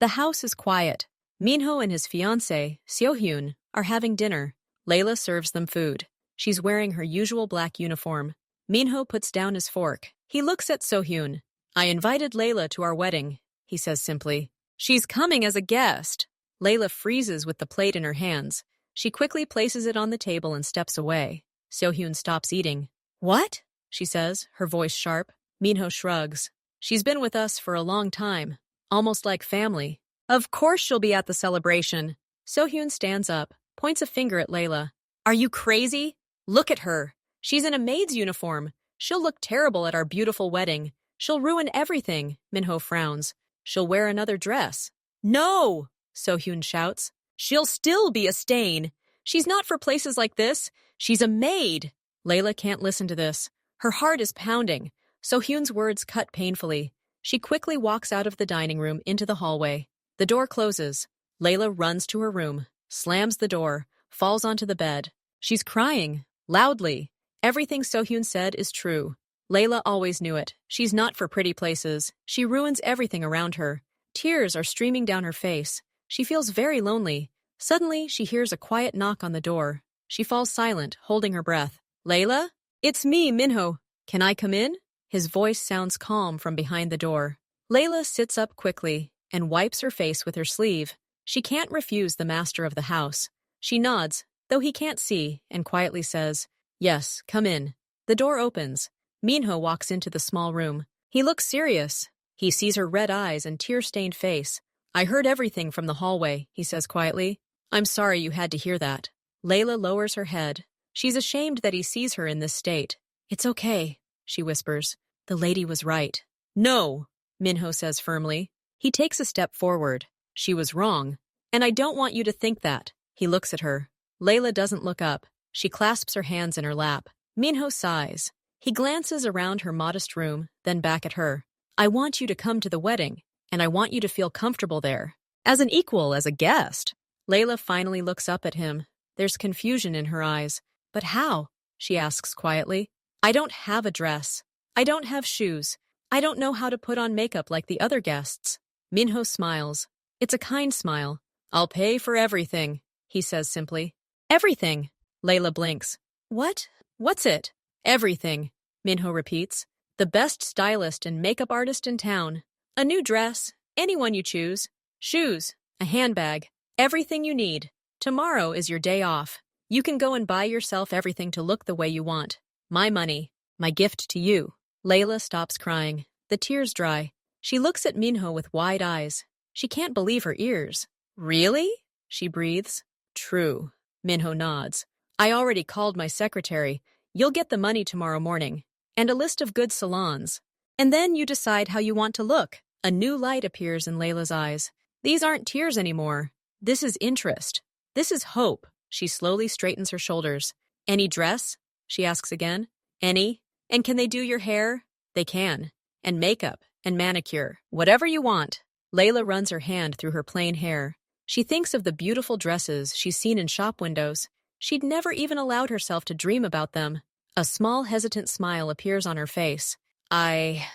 The house is quiet. Minho and his fiancée, Seo-hyun, are having dinner. Layla serves them food. She's wearing her usual black uniform. Minho puts down his fork. He looks at Seo-hyun. I invited Layla to our wedding, he says simply. She's coming as a guest. Layla freezes with the plate in her hands. She quickly places it on the table and steps away. Seo-hyun stops eating. What? She says, her voice sharp. Minho shrugs. She's been with us for a long time, almost like family. Of course she'll be at the celebration. Seo-hyun stands up, points a finger at Layla. Are you crazy? Look at her. She's in a maid's uniform. She'll look terrible at our beautiful wedding. She'll ruin everything, Minho frowns. She'll wear another dress. No, Seo-hyun shouts. She'll still be a stain. She's not for places like this. She's a maid. Layla can't listen to this. Her heart is pounding. Seo-hyun's words cut painfully. She quickly walks out of the dining room into the hallway. The door closes. Layla runs to her room, slams the door, falls onto the bed. She's crying, loudly. Everything Seo-hyun said is true. Layla always knew it. She's not for pretty places. She ruins everything around her. Tears are streaming down her face. She feels very lonely. Suddenly, she hears a quiet knock on the door. She falls silent, holding her breath. Layla? It's me, Minho. Can I come in? His voice sounds calm from behind the door. Layla sits up quickly and wipes her face with her sleeve. She can't refuse the master of the house. She nods, though he can't see, and quietly says, Yes, come in. The door opens. Minho walks into the small room. He looks serious. He sees her red eyes and tear-stained face. I heard everything from the hallway, he says quietly. I'm sorry you had to hear that. Layla lowers her head. She's ashamed that he sees her in this state. It's okay, she whispers. The lady was right. No, Minho says firmly. He takes a step forward. She was wrong. And I don't want you to think that. He looks at her. Layla doesn't look up. She clasps her hands in her lap. Minho sighs. He glances around her modest room, then back at her. I want you to come to the wedding, and I want you to feel comfortable there. As an equal, as a guest. Layla finally looks up at him. There's confusion in her eyes. But how? She asks quietly. I don't have a dress. I don't have shoes. I don't know how to put on makeup like the other guests. Minho smiles. It's a kind smile. I'll pay for everything, he says simply. Everything. Layla blinks. What? What's it? Everything, Minho repeats. The best stylist and makeup artist in town. A new dress, anyone you choose. Shoes, a handbag, everything you need. Tomorrow is your day off. You can go and buy yourself everything to look the way you want. My money, my gift to you. Layla stops crying. The tears dry. She looks at Minho with wide eyes. She can't believe her ears. Really? She breathes. True. Minho nods. I already called my secretary. You'll get the money tomorrow morning. And a list of good salons. And then you decide how you want to look. A new light appears in Layla's eyes. These aren't tears anymore. This is interest. This is hope. She slowly straightens her shoulders. Any dress? She asks again. Any? And can they do your hair? They can. And makeup. And manicure. Whatever you want. Layla runs her hand through her plain hair. She thinks of the beautiful dresses she's seen in shop windows. She'd never even allowed herself to dream about them. A small, hesitant smile appears on her face. I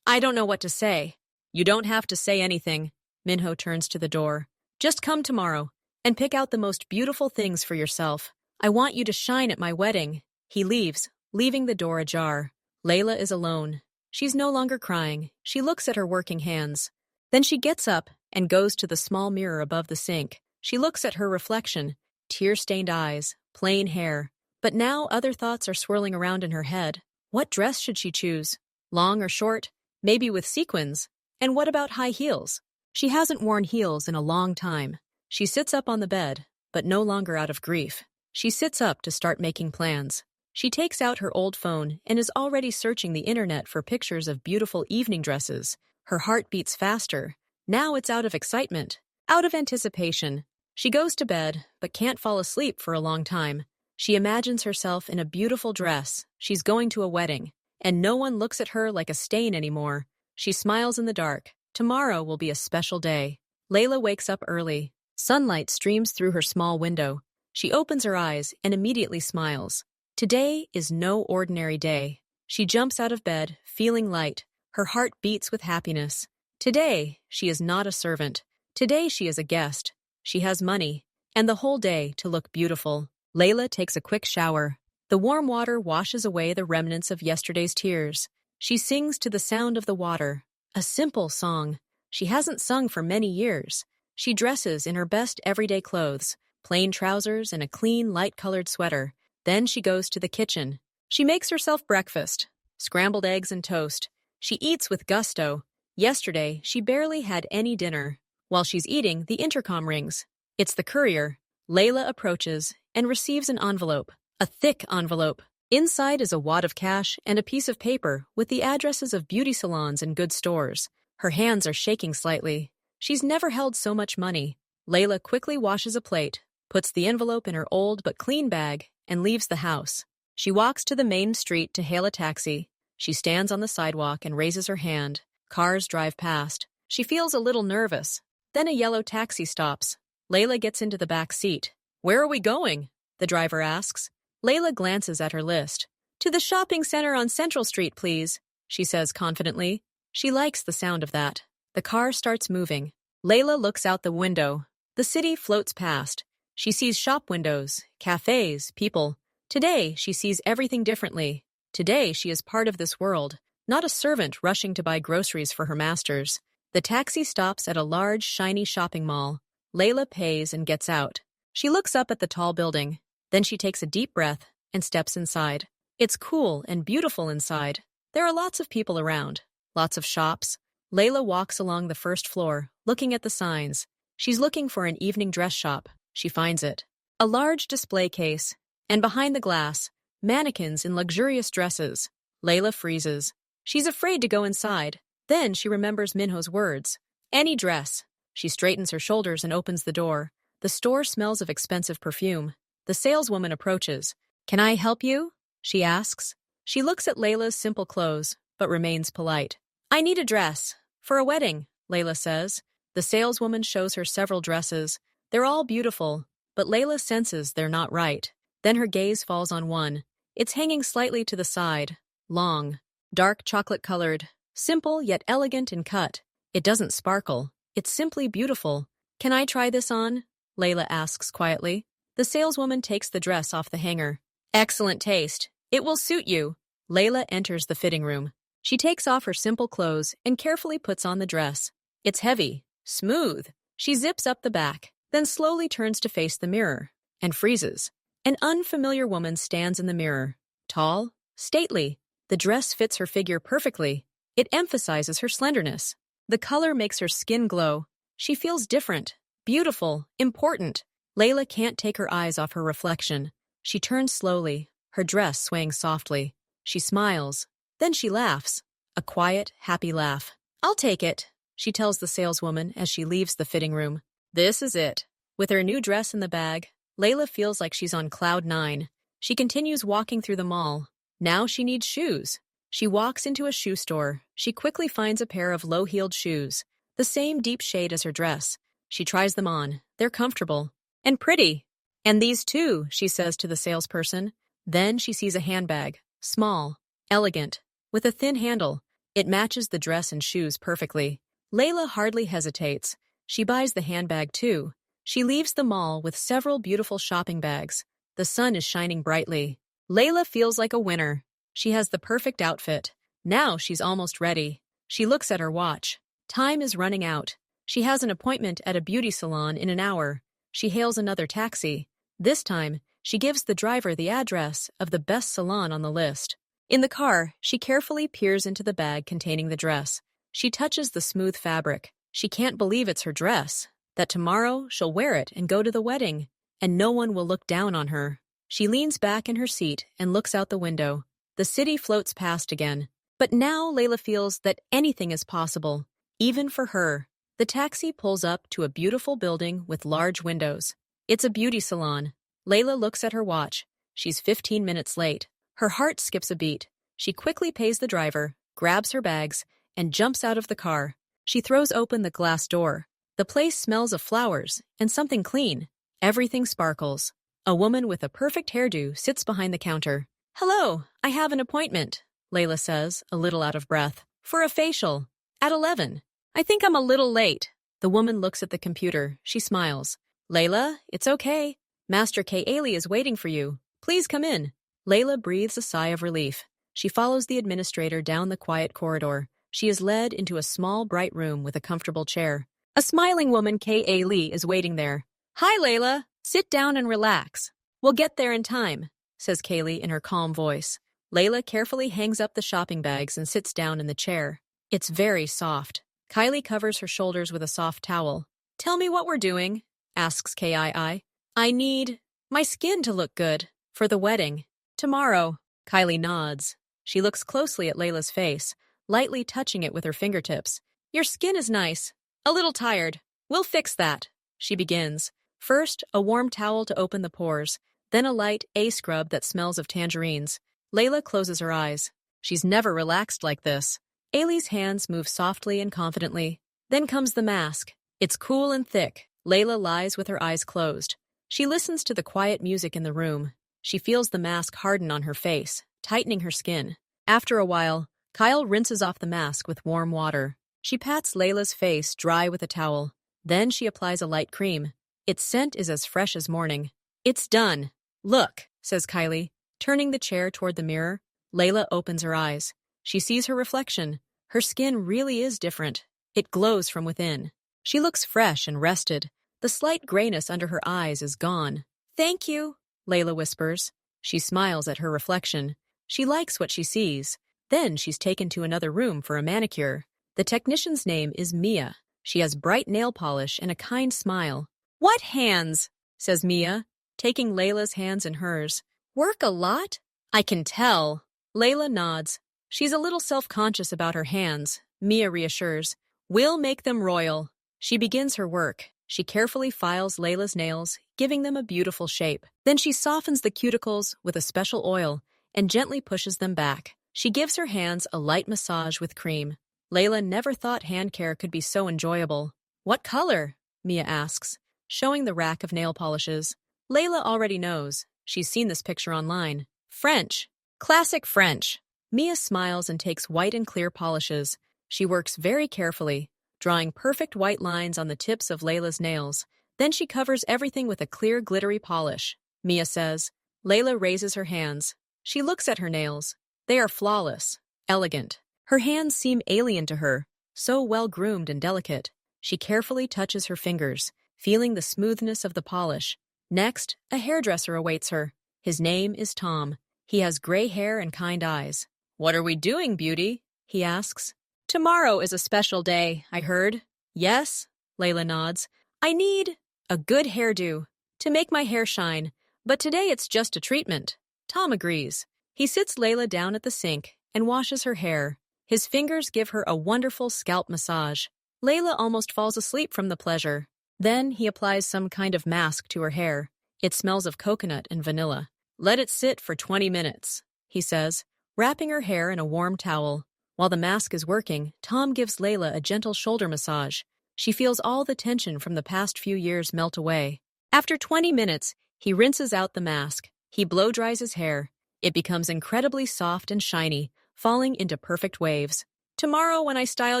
don't know what to say. You don't have to say anything. Minho turns to the door. Just come tomorrow and pick out the most beautiful things for yourself. I want you to shine at my wedding. He leaves, leaving the door ajar. Layla is alone. She's no longer crying. She looks at her working hands. Then she gets up and goes to the small mirror above the sink. She looks at her reflection. Tear-stained eyes, plain hair. But now other thoughts are swirling around in her head. What dress should she choose? Long or short? Maybe with sequins? And what about high heels? She hasn't worn heels in a long time. She sits up on the bed, but no longer out of grief. She sits up to start making plans. She takes out her old phone and is already searching the internet for pictures of beautiful evening dresses. Her heart beats faster. Now it's out of excitement, out of anticipation. She goes to bed, but can't fall asleep for a long time. She imagines herself in a beautiful dress. She's going to a wedding, and no one looks at her like a stain anymore. She smiles in the dark. Tomorrow will be a special day. Layla wakes up early. Sunlight streams through her small window. She opens her eyes and immediately smiles. Today is no ordinary day. She jumps out of bed, feeling light. Her heart beats with happiness. Today, she is not a servant. Today she is a guest. She has money, and the whole day to look beautiful. Layla takes a quick shower. The warm water washes away the remnants of yesterday's tears. She sings to the sound of the water. A simple song. She hasn't sung for many years. She dresses in her best everyday clothes, plain trousers and a clean, light-colored sweater. Then she goes to the kitchen. She makes herself breakfast, scrambled eggs and toast. She eats with gusto. Yesterday, she barely had any dinner. While she's eating, the intercom rings. It's the courier. Layla approaches and receives an envelope, a thick envelope. Inside is a wad of cash and a piece of paper with the addresses of beauty salons and good stores. Her hands are shaking slightly. She's never held so much money. Layla quickly washes a plate, puts the envelope in her old but clean bag, and leaves the house. She walks to the main street to hail a taxi. She stands on the sidewalk and raises her hand. Cars drive past. She feels a little nervous. Then a yellow taxi stops. Layla gets into the back seat. "Where are we going?" the driver asks. Layla glances at her list. "To the shopping center on Central Street, please," she says confidently. She likes the sound of that. The car starts moving. Layla looks out the window. The city floats past. She sees shop windows, cafes, people. Today, she sees everything differently. Today, she is part of this world, not a servant rushing to buy groceries for her masters. The taxi stops at a large, shiny shopping mall. Layla pays and gets out. She looks up at the tall building. Then she takes a deep breath and steps inside. It's cool and beautiful inside. There are lots of people around, lots of shops. Layla walks along the first floor, looking at the signs. She's looking for an evening dress shop. She finds it. A large display case, and behind the glass, mannequins in luxurious dresses. Layla freezes. She's afraid to go inside. Then she remembers Minho's words. Any dress. She straightens her shoulders and opens the door. The store smells of expensive perfume. The saleswoman approaches. "Can I help you?" she asks. She looks at Layla's simple clothes, but remains polite. "I need a dress. For a wedding," Layla says. The saleswoman shows her several dresses. They're all beautiful, but Layla senses they're not right. Then her gaze falls on one. It's hanging slightly to the side, long, dark chocolate-colored, simple yet elegant in cut. It doesn't sparkle. It's simply beautiful. "Can I try this on?" Layla asks quietly. The saleswoman takes the dress off the hanger. "Excellent taste. It will suit you." Layla enters the fitting room. She takes off her simple clothes and carefully puts on the dress. It's heavy, smooth. She zips up the back, then slowly turns to face the mirror, and freezes. An unfamiliar woman stands in the mirror. Tall, stately. The dress fits her figure perfectly. It emphasizes her slenderness. The color makes her skin glow. She feels different, beautiful, important. Layla can't take her eyes off her reflection. She turns slowly, her dress swaying softly. She smiles. Then she laughs. A quiet, happy laugh. "I'll take it," she tells the saleswoman as she leaves the fitting room. This is it. With her new dress in the bag, Layla feels like she's on cloud 9. She continues walking through the mall. Now she needs shoes. She walks into a shoe store. She quickly finds a pair of low-heeled shoes, the same deep shade as her dress. She tries them on. They're comfortable. And pretty. "And these too," she says to the salesperson. Then she sees a handbag. Small, elegant, with a thin handle. It matches the dress and shoes perfectly. Layla hardly hesitates. She buys the handbag too. She leaves the mall with several beautiful shopping bags. The sun is shining brightly. Layla feels like a winner. She has the perfect outfit. Now she's almost ready. She looks at her watch. Time is running out. She has an appointment at a beauty salon in an hour. She hails another taxi. This time, she gives the driver the address of the best salon on the list. In the car, she carefully peers into the bag containing the dress. She touches the smooth fabric. She can't believe it's her dress, that tomorrow she'll wear it and go to the wedding, and no one will look down on her. She leans back in her seat and looks out the window. The city floats past again. But now Layla feels that anything is possible, even for her. The taxi pulls up to a beautiful building with large windows. It's a beauty salon. Layla looks at her watch. She's 15 minutes late. Her heart skips a beat. She quickly pays the driver, grabs her bags, and jumps out of the car. She throws open the glass door. The place smells of flowers and something clean. Everything sparkles. A woman with a perfect hairdo sits behind the counter. "Hello, I have an appointment," Layla says, a little out of breath. "For a facial. At 11. I think I'm a little late." The woman looks at the computer. She smiles. Layla, it's okay. Master K. Ailey is waiting for you. Please come in. Layla breathes a sigh of relief. She follows the administrator down the quiet corridor. She is led into a small, bright room with a comfortable chair. A smiling woman, K.A. Lee, is waiting there. Hi, Layla. Sit down and relax. We'll get there in time, says Kaylee in her calm voice. Layla carefully hangs up the shopping bags and sits down in the chair. It's very soft. Kylie covers her shoulders with a soft towel. Tell me what we're doing, asks Kii. I need my skin to look good for the wedding. Tomorrow. Kylie nods. She looks closely at Layla's face, lightly touching it with her fingertips. Your skin is nice. A little tired. We'll fix that. She begins. First, a warm towel to open the pores, then a light A-scrub that smells of tangerines. Layla closes her eyes. She's never relaxed like this. Ailey's hands move softly and confidently. Then comes the mask. It's cool and thick. Layla lies with her eyes closed. She listens to the quiet music in the room. She feels the mask harden on her face, tightening her skin. After a while, Kyle rinses off the mask with warm water. She pats Layla's face dry with a towel. Then she applies a light cream. Its scent is as fresh as morning. It's done. Look, says Kylie, turning the chair toward the mirror. Layla opens her eyes. She sees her reflection. Her skin really is different. It glows from within. She looks fresh and rested. The slight grayness under her eyes is gone. Thank you, Layla whispers. She smiles at her reflection. She likes what she sees. Then she's taken to another room for a manicure. The technician's name is Mia. She has bright nail polish and a kind smile. What hands? Says Mia, taking Layla's hands in hers. Work a lot? I can tell. Layla nods. She's a little self-conscious about her hands. Mia reassures. We'll make them royal. She begins her work. She carefully files Layla's nails, giving them a beautiful shape. Then she softens the cuticles with a special oil and gently pushes them back. She gives her hands a light massage with cream. Layla never thought hand care could be so enjoyable. What color? Mia asks, showing the rack of nail polishes. Layla already knows. She's seen this picture online. French. Classic French. Mia smiles and takes white and clear polishes. She works very carefully, drawing perfect white lines on the tips of Layla's nails. Then she covers everything with a clear, glittery polish. Mia says. Layla raises her hands. She looks at her nails. They are flawless, elegant. Her hands seem alien to her, so well-groomed and delicate. She carefully touches her fingers, feeling the smoothness of the polish. Next, a hairdresser awaits her. His name is Tom. He has gray hair and kind eyes. What are we doing, beauty? He asks. Tomorrow is a special day, I heard. Yes, Layla nods. I need a good hairdo to make my hair shine, but today it's just a treatment. Tom agrees. He sits Layla down at the sink and washes her hair. His fingers give her a wonderful scalp massage. Layla almost falls asleep from the pleasure. Then he applies some kind of mask to her hair. It smells of coconut and vanilla. Let it sit for 20 minutes, he says, wrapping her hair in a warm towel. While the mask is working, Tom gives Layla a gentle shoulder massage. She feels all the tension from the past few years melt away. After 20 minutes, he rinses out the mask. He blow-dries his hair. It becomes incredibly soft and shiny, falling into perfect waves. Tomorrow when I style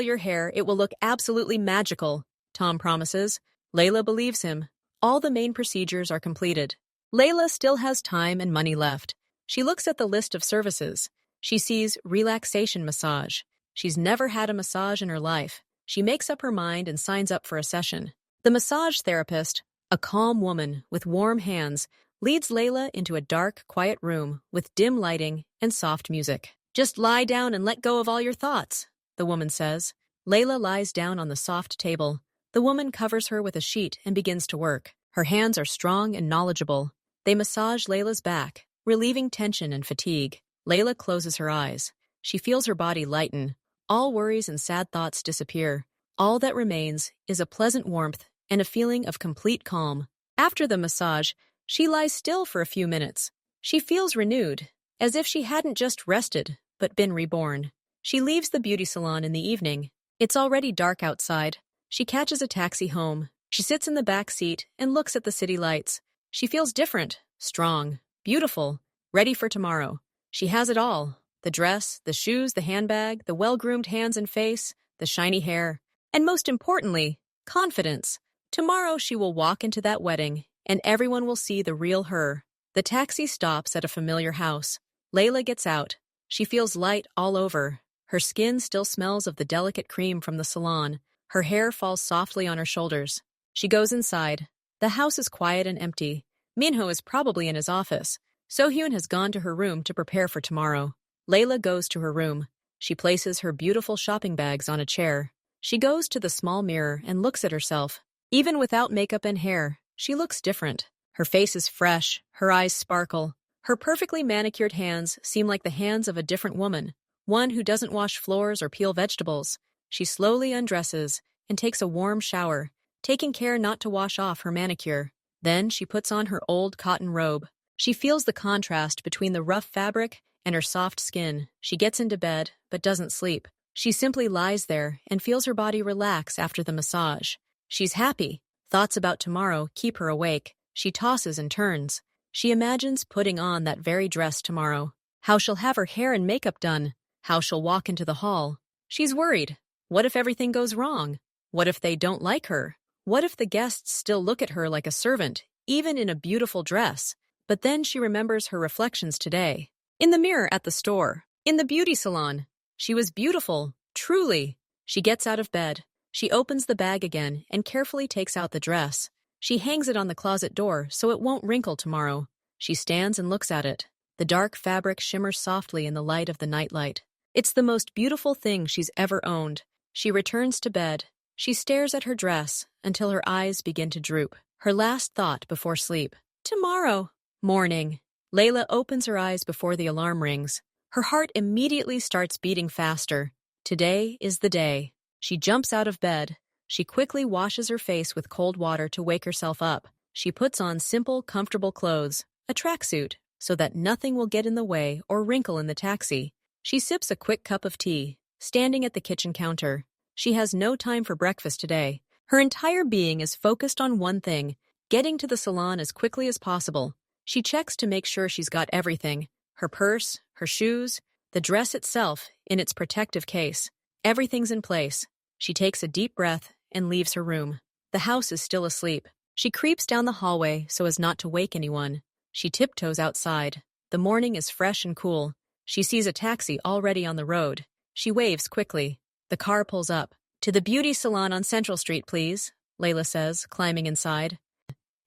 your hair, it will look absolutely magical, Tom promises. Layla believes him. All the main procedures are completed. Layla still has time and money left. She looks at the list of services. She sees relaxation massage. She's never had a massage in her life. She makes up her mind and signs up for a session. The massage therapist, a calm woman with warm hands, leads Layla into a dark, quiet room with dim lighting and soft music. Just lie down and let go of all your thoughts, the woman says. Layla lies down on the soft table. The woman covers her with a sheet and begins to work. Her hands are strong and knowledgeable. They massage Layla's back, relieving tension and fatigue. Layla closes her eyes. She feels her body lighten. All worries and sad thoughts disappear. All that remains is a pleasant warmth and a feeling of complete calm. After the massage, she lies still for a few minutes. She feels renewed, as if she hadn't just rested, but been reborn. She leaves the beauty salon in the evening. It's already dark outside. She catches a taxi home. She sits in the back seat and looks at the city lights. She feels different, strong, beautiful, ready for tomorrow. She has it all. The dress, the shoes, the handbag, the well-groomed hands and face, the shiny hair, and most importantly, Confidence. Tomorrow she will walk into that wedding, and everyone will see the real her. The taxi stops at a familiar house. Layla gets out. She feels light all over. Her skin still smells of the delicate cream from the salon. Her hair falls softly on her shoulders. She goes inside. The house is quiet and empty. Minho is probably in his office. Sohyun has gone to her room to prepare for tomorrow. Layla goes to her room. She places her beautiful shopping bags on a chair. She goes to the small mirror and looks at herself. Even without makeup and hair, she looks different. Her face is fresh, her eyes sparkle. Her perfectly manicured hands seem like the hands of a different woman, one who doesn't wash floors or peel vegetables. She slowly undresses and takes a warm shower, taking care not to wash off her manicure. Then she puts on her old cotton robe. She feels the contrast between the rough fabric and her soft skin. She gets into bed, but doesn't sleep. She simply lies there and feels her body relax after the massage. She's happy. Thoughts about tomorrow keep her awake. She tosses and turns. She imagines putting on that very dress tomorrow. How she'll have her hair and makeup done. How she'll walk into the hall. She's worried. What if everything goes wrong? What if they don't like her? What if the guests still look at her like a servant, even in a beautiful dress? But then she remembers her reflections today. In the mirror at the store. In the beauty salon. She was beautiful, truly. She gets out of bed. She opens the bag again and carefully takes out the dress. She hangs it on the closet door so it won't wrinkle tomorrow. She stands and looks at it. The dark fabric shimmers softly in the light of the nightlight. It's the most beautiful thing she's ever owned. She returns to bed. She stares at her dress until her eyes begin to droop. Her last thought before sleep. Tomorrow. Morning. Layla opens her eyes before the alarm rings. Her heart immediately starts beating faster. Today is the day. She jumps out of bed. She quickly washes her face with cold water to wake herself up. She puts on simple, comfortable clothes, a tracksuit, so that nothing will get in the way or wrinkle in the taxi. She sips a quick cup of tea, standing at the kitchen counter. She has no time for breakfast today. Her entire being is focused on one thing, getting to the salon as quickly as possible. She checks to make sure she's got everything. Her purse, her shoes, the dress itself in its protective case. Everything's in place. She takes a deep breath and leaves her room. The house is still asleep. She creeps down the hallway so as not to wake anyone. She tiptoes outside. The morning is fresh and cool. She sees a taxi already on the road. She waves quickly. The car pulls up. To the beauty salon on Central Street, please, Layla says, climbing inside.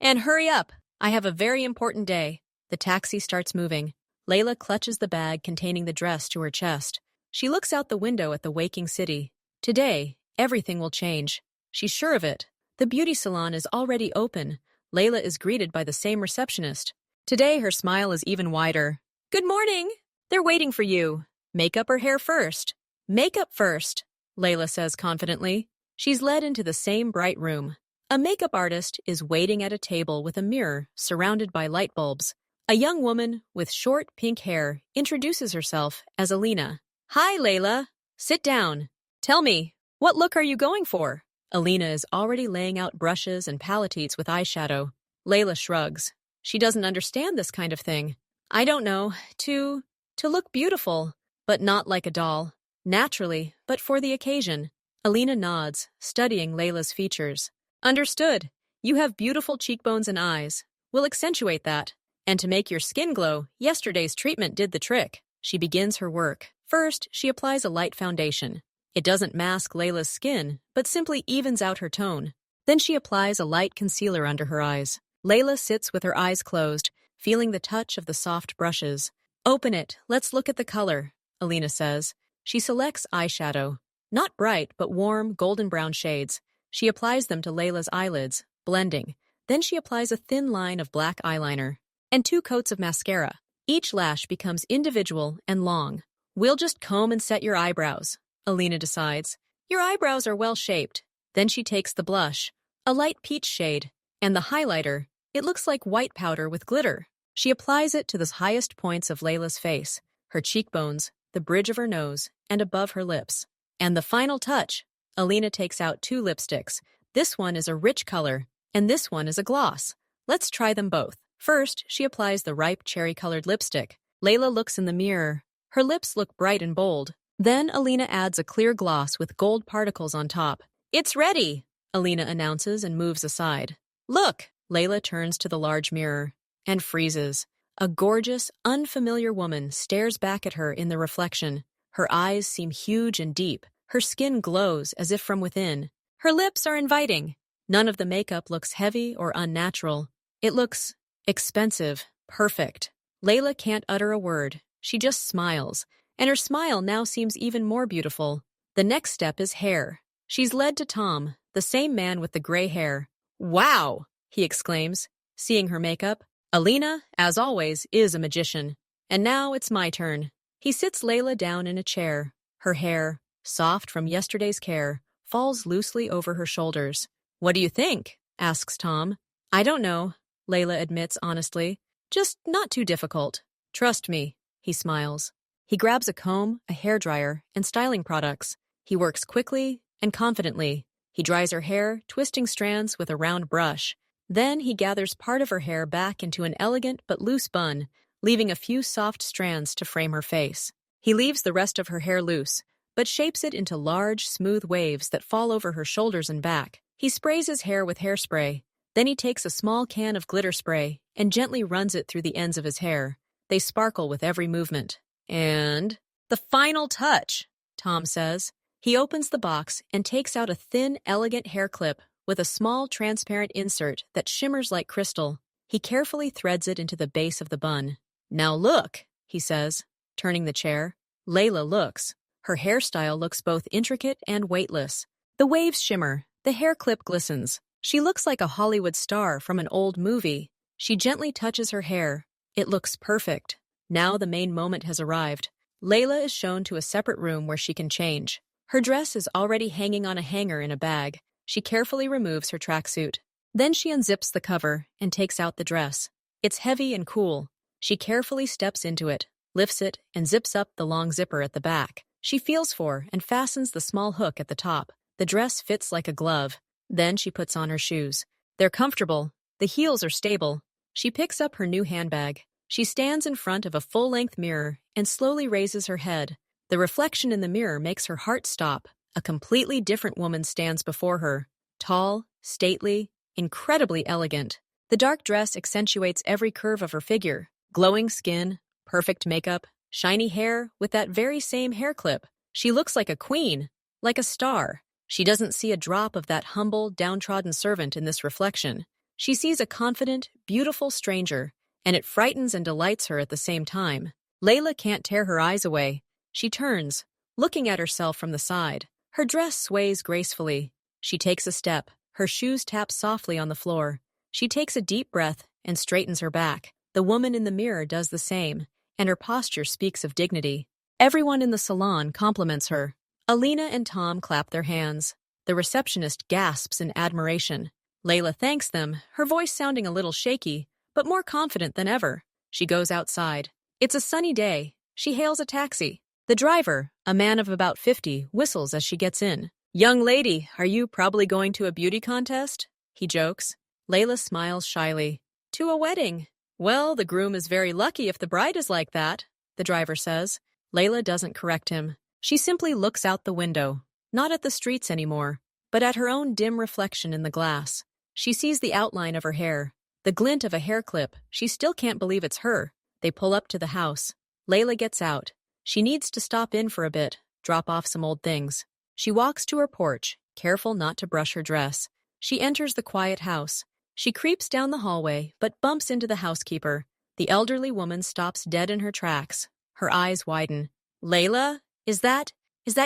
And hurry up. I have a very important day. The taxi starts moving. Layla clutches the bag containing the dress to her chest. She looks out the window at the waking city. Today, everything will change. She's sure of it. The beauty salon is already open. Layla is greeted by the same receptionist. Today, her smile is even wider. Good morning. They're waiting for you. Makeup or hair first? Makeup first, Layla says confidently. She's led into the same bright room. A makeup artist is waiting at a table with a mirror surrounded by light bulbs. A young woman with short pink hair introduces herself as Alina. Hi, Layla. Sit down. Tell me, what look are you going for? Alina is already laying out brushes and palettes with eyeshadow. Layla shrugs. She doesn't understand this kind of thing. I don't know. To look beautiful, but not like a doll. Naturally, but for the occasion. Alina nods, studying Layla's features. Understood. You have beautiful cheekbones and eyes. We'll accentuate that. And to make your skin glow, yesterday's treatment did the trick. She begins her work. First, she applies a light foundation. It doesn't mask Layla's skin, but simply evens out her tone. Then she applies a light concealer under her eyes. Layla sits with her eyes closed, feeling the touch of the soft brushes. Open it, let's look at the color, Alina says. She selects eyeshadow. Not bright, but warm, golden brown shades. She applies them to Layla's eyelids, blending. Then she applies a thin line of black eyeliner and 2 coats of mascara. Each lash becomes individual and long. We'll just comb and set your eyebrows, Alina decides. Your eyebrows are well-shaped. Then she takes the blush, a light peach shade, and the highlighter. It looks like white powder with glitter. She applies it to the highest points of Layla's face, her cheekbones, the bridge of her nose, and above her lips. And the final touch. Alina takes out 2 lipsticks. This one is a rich color, and this one is a gloss. Let's try them both. First, she applies the ripe cherry-colored lipstick. Layla looks in the mirror. Her lips look bright and bold. Then Alina adds a clear gloss with gold particles on top. It's ready! Alina announces and moves aside. Look! Layla turns to the large mirror and freezes. A gorgeous, unfamiliar woman stares back at her in the reflection. Her eyes seem huge and deep. Her skin glows as if from within. Her lips are inviting. None of the makeup looks heavy or unnatural. It looks expensive, perfect. Layla can't utter a word. She just smiles, and her smile now seems even more beautiful. The next step is hair. She's led to Tom, the same man with the gray hair. Wow! He exclaims, seeing her makeup. Alina, as always, is a magician. And now it's my turn. He sits Layla down in a chair. Her hair, soft from yesterday's care, falls loosely over her shoulders. What do you think? Asks Tom. I don't know, Layla admits honestly. Just not too difficult. Trust me, he smiles. He grabs a comb, a hairdryer, and styling products. He works quickly and confidently. He dries her hair, twisting strands with a round brush. Then he gathers part of her hair back into an elegant but loose bun, leaving a few soft strands to frame her face. He leaves the rest of her hair loose, but shapes it into large, smooth waves that fall over her shoulders and back. He sprays his hair with hairspray. Then he takes a small can of glitter spray and gently runs it through the ends of his hair. They sparkle with every movement. And the final touch, Tom says. He opens the box and takes out a thin, elegant hair clip with a small, transparent insert that shimmers like crystal. He carefully threads it into the base of the bun. Now look, he says, turning the chair. Layla looks. Her hairstyle looks both intricate and weightless. The waves shimmer. The hair clip glistens. She looks like a Hollywood star from an old movie. She gently touches her hair. It looks perfect. Now the main moment has arrived. Layla is shown to a separate room where she can change. Her dress is already hanging on a hanger in a bag. She carefully removes her tracksuit. Then she unzips the cover and takes out the dress. It's heavy and cool. She carefully steps into it, lifts it, and zips up the long zipper at the back. She feels for and fastens the small hook at the top. The dress fits like a glove. Then she puts on her shoes. They're comfortable. The heels are stable. She picks up her new handbag. She stands in front of a full-length mirror and slowly raises her head. The reflection in the mirror makes her heart stop. A completely different woman stands before her. Tall, stately, incredibly elegant. The dark dress accentuates every curve of her figure. Glowing skin, perfect makeup, shiny hair with that very same hair clip. She looks like a queen, like a star. She doesn't see a drop of that humble, downtrodden servant in this reflection. She sees a confident, beautiful stranger, and it frightens and delights her at the same time. Layla can't tear her eyes away. She turns, looking at herself from the side. Her dress sways gracefully. She takes a step. Her shoes tap softly on the floor. She takes a deep breath and straightens her back. The woman in the mirror does the same, and her posture speaks of dignity. Everyone in the salon compliments her. Alina and Tom clap their hands. The receptionist gasps in admiration. Layla thanks them, her voice sounding a little shaky, but more confident than ever. She goes outside. It's a sunny day. She hails a taxi. The driver, a man of about 50, whistles as she gets in. Young lady, are you probably going to a beauty contest? He jokes. Layla smiles shyly. To a wedding. Well, the groom is very lucky if the bride is like that, the driver says. Layla doesn't correct him. She simply looks out the window, not at the streets anymore, but at her own dim reflection in the glass. She sees the outline of her hair, the glint of a hair clip. She still can't believe it's her. They pull up to the house. Layla gets out. She needs to stop in for a bit, drop off some old things. She walks to her porch, careful not to brush her dress. She enters the quiet house. She creeps down the hallway, but bumps into the housekeeper. The elderly woman stops dead in her tracks. Her eyes widen. Layla? Is that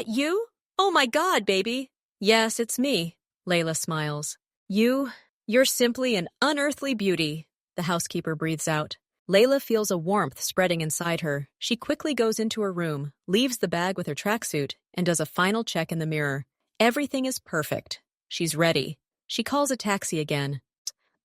you? Oh my God, baby! Yes, it's me, Layla smiles. You're simply an unearthly beauty, the housekeeper breathes out. Layla feels a warmth spreading inside her. She quickly goes into her room, leaves the bag with her tracksuit, and does a final check in the mirror. Everything is perfect. She's ready. She calls a taxi again.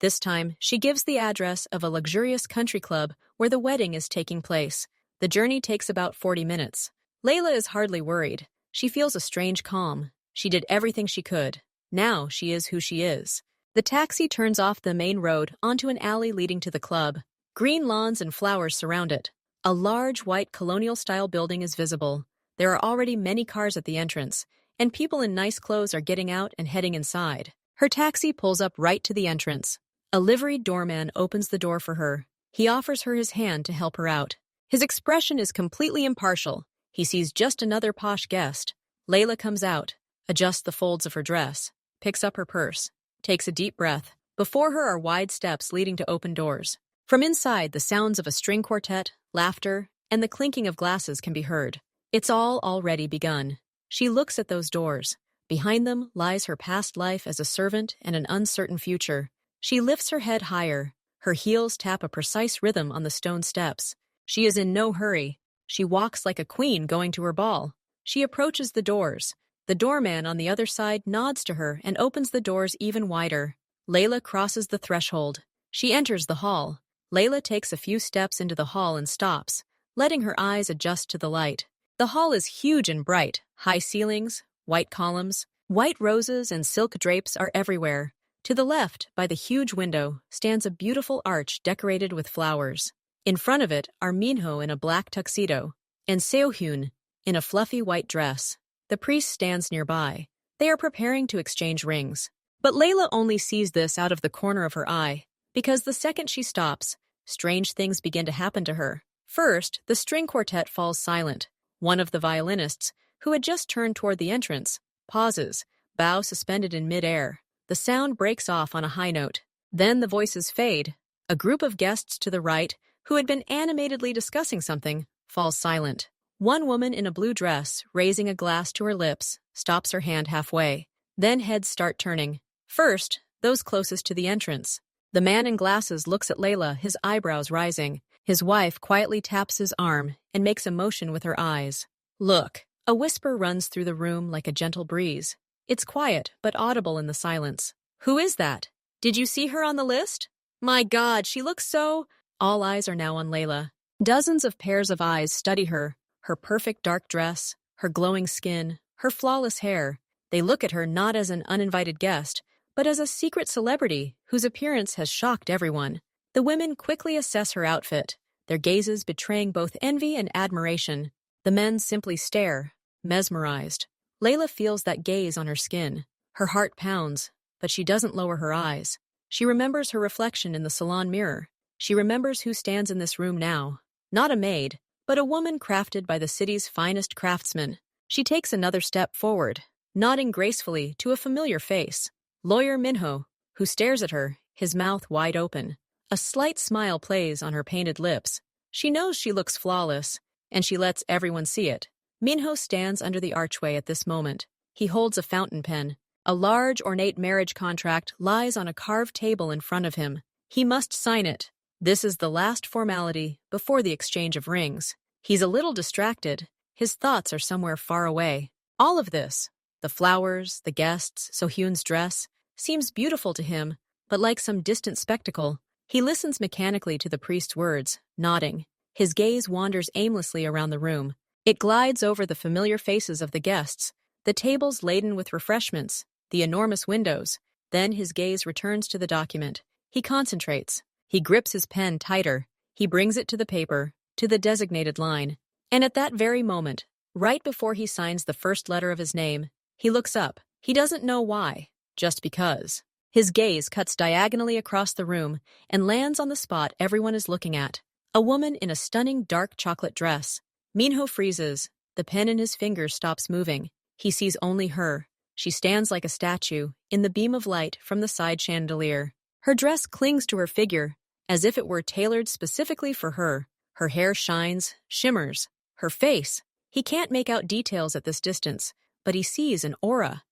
This time, she gives the address of a luxurious country club where the wedding is taking place. The journey takes about 40 minutes. Layla is hardly worried. She feels a strange calm. She did everything she could. Now she is who she is. The taxi turns off the main road onto an alley leading to the club. Green lawns and flowers surround it. A large, white, colonial-style building is visible. There are already many cars at the entrance, and people in nice clothes are getting out and heading inside. Her taxi pulls up right to the entrance. A liveried doorman opens the door for her. He offers her his hand to help her out. His expression is completely impartial. He sees just another posh guest. Layla comes out, adjusts the folds of her dress, picks up her purse, takes a deep breath. Before her are wide steps leading to open doors. From inside, the sounds of a string quartet, laughter, and the clinking of glasses can be heard. It's all already begun. She looks at those doors. Behind them lies her past life as a servant and an uncertain future. She lifts her head higher. Her heels tap a precise rhythm on the stone steps. She is in no hurry. She walks like a queen going to her ball. She approaches the doors. The doorman on the other side nods to her and opens the doors even wider. Layla crosses the threshold. She enters the hall. Layla takes a few steps into the hall and stops, letting her eyes adjust to the light. The hall is huge and bright. High ceilings, white columns, white roses and silk drapes are everywhere. To the left, by the huge window, stands a beautiful arch decorated with flowers. In front of it are Minho in a black tuxedo and Seohyun in a fluffy white dress. The priest stands nearby. They are preparing to exchange rings. But Layla only sees this out of the corner of her eye, because the second she stops, strange things begin to happen to her. First, the string quartet falls silent. One of the violinists, who had just turned toward the entrance, pauses, bow suspended in midair. The sound breaks off on a high note. Then the voices fade. A group of guests to the right, who had been animatedly discussing something, falls silent. One woman in a blue dress, raising a glass to her lips, stops her hand halfway. Then heads start turning. First, those closest to the entrance. The man in glasses looks at Layla, his eyebrows rising. His wife quietly taps his arm and makes a motion with her eyes. Look. A whisper runs through the room like a gentle breeze. It's quiet, but audible in the silence. Who is that? Did you see her on the list? My God, she looks so... All eyes are now on Layla. Dozens of pairs of eyes study her. Her perfect dark dress, her glowing skin, her flawless hair. They look at her not as an uninvited guest, but as a secret celebrity whose appearance has shocked everyone. The women quickly assess her outfit, their gazes betraying both envy and admiration. The men simply stare, mesmerized. Layla feels that gaze on her skin. Her heart pounds, but she doesn't lower her eyes. She remembers her reflection in the salon mirror. She remembers who stands in this room now. Not a maid, but a woman crafted by the city's finest craftsmen. She takes another step forward, nodding gracefully to a familiar face. Lawyer Minho, who stares at her, his mouth wide open. A slight smile plays on her painted lips. She knows she looks flawless, and she lets everyone see it. Minho stands under the archway at this moment. He holds a fountain pen. A large, ornate marriage contract lies on a carved table in front of him. He must sign it. This is the last formality before the exchange of rings. He's a little distracted. His thoughts are somewhere far away. All of this, the flowers, the guests, Sohyun's dress, seems beautiful to him, but like some distant spectacle. He listens mechanically to the priest's words, nodding. His gaze wanders aimlessly around the room. It glides over the familiar faces of the guests, the tables laden with refreshments, the enormous windows. Then his gaze returns to the document. He concentrates. He grips his pen tighter. He brings it to the paper, to the designated line. And at that very moment, right before he signs the first letter of his name, he looks up. He doesn't know why, just because. His gaze cuts diagonally across the room and lands on the spot everyone is looking at. A woman in a stunning dark chocolate dress. Minho freezes. The pen in his fingers stops moving. He sees only her. She stands like a statue, in the beam of light from the side chandelier. Her dress clings to her figure, as if it were tailored specifically for her. Her hair shines, shimmers. Her face. He can't make out details at this distance, but he sees an aura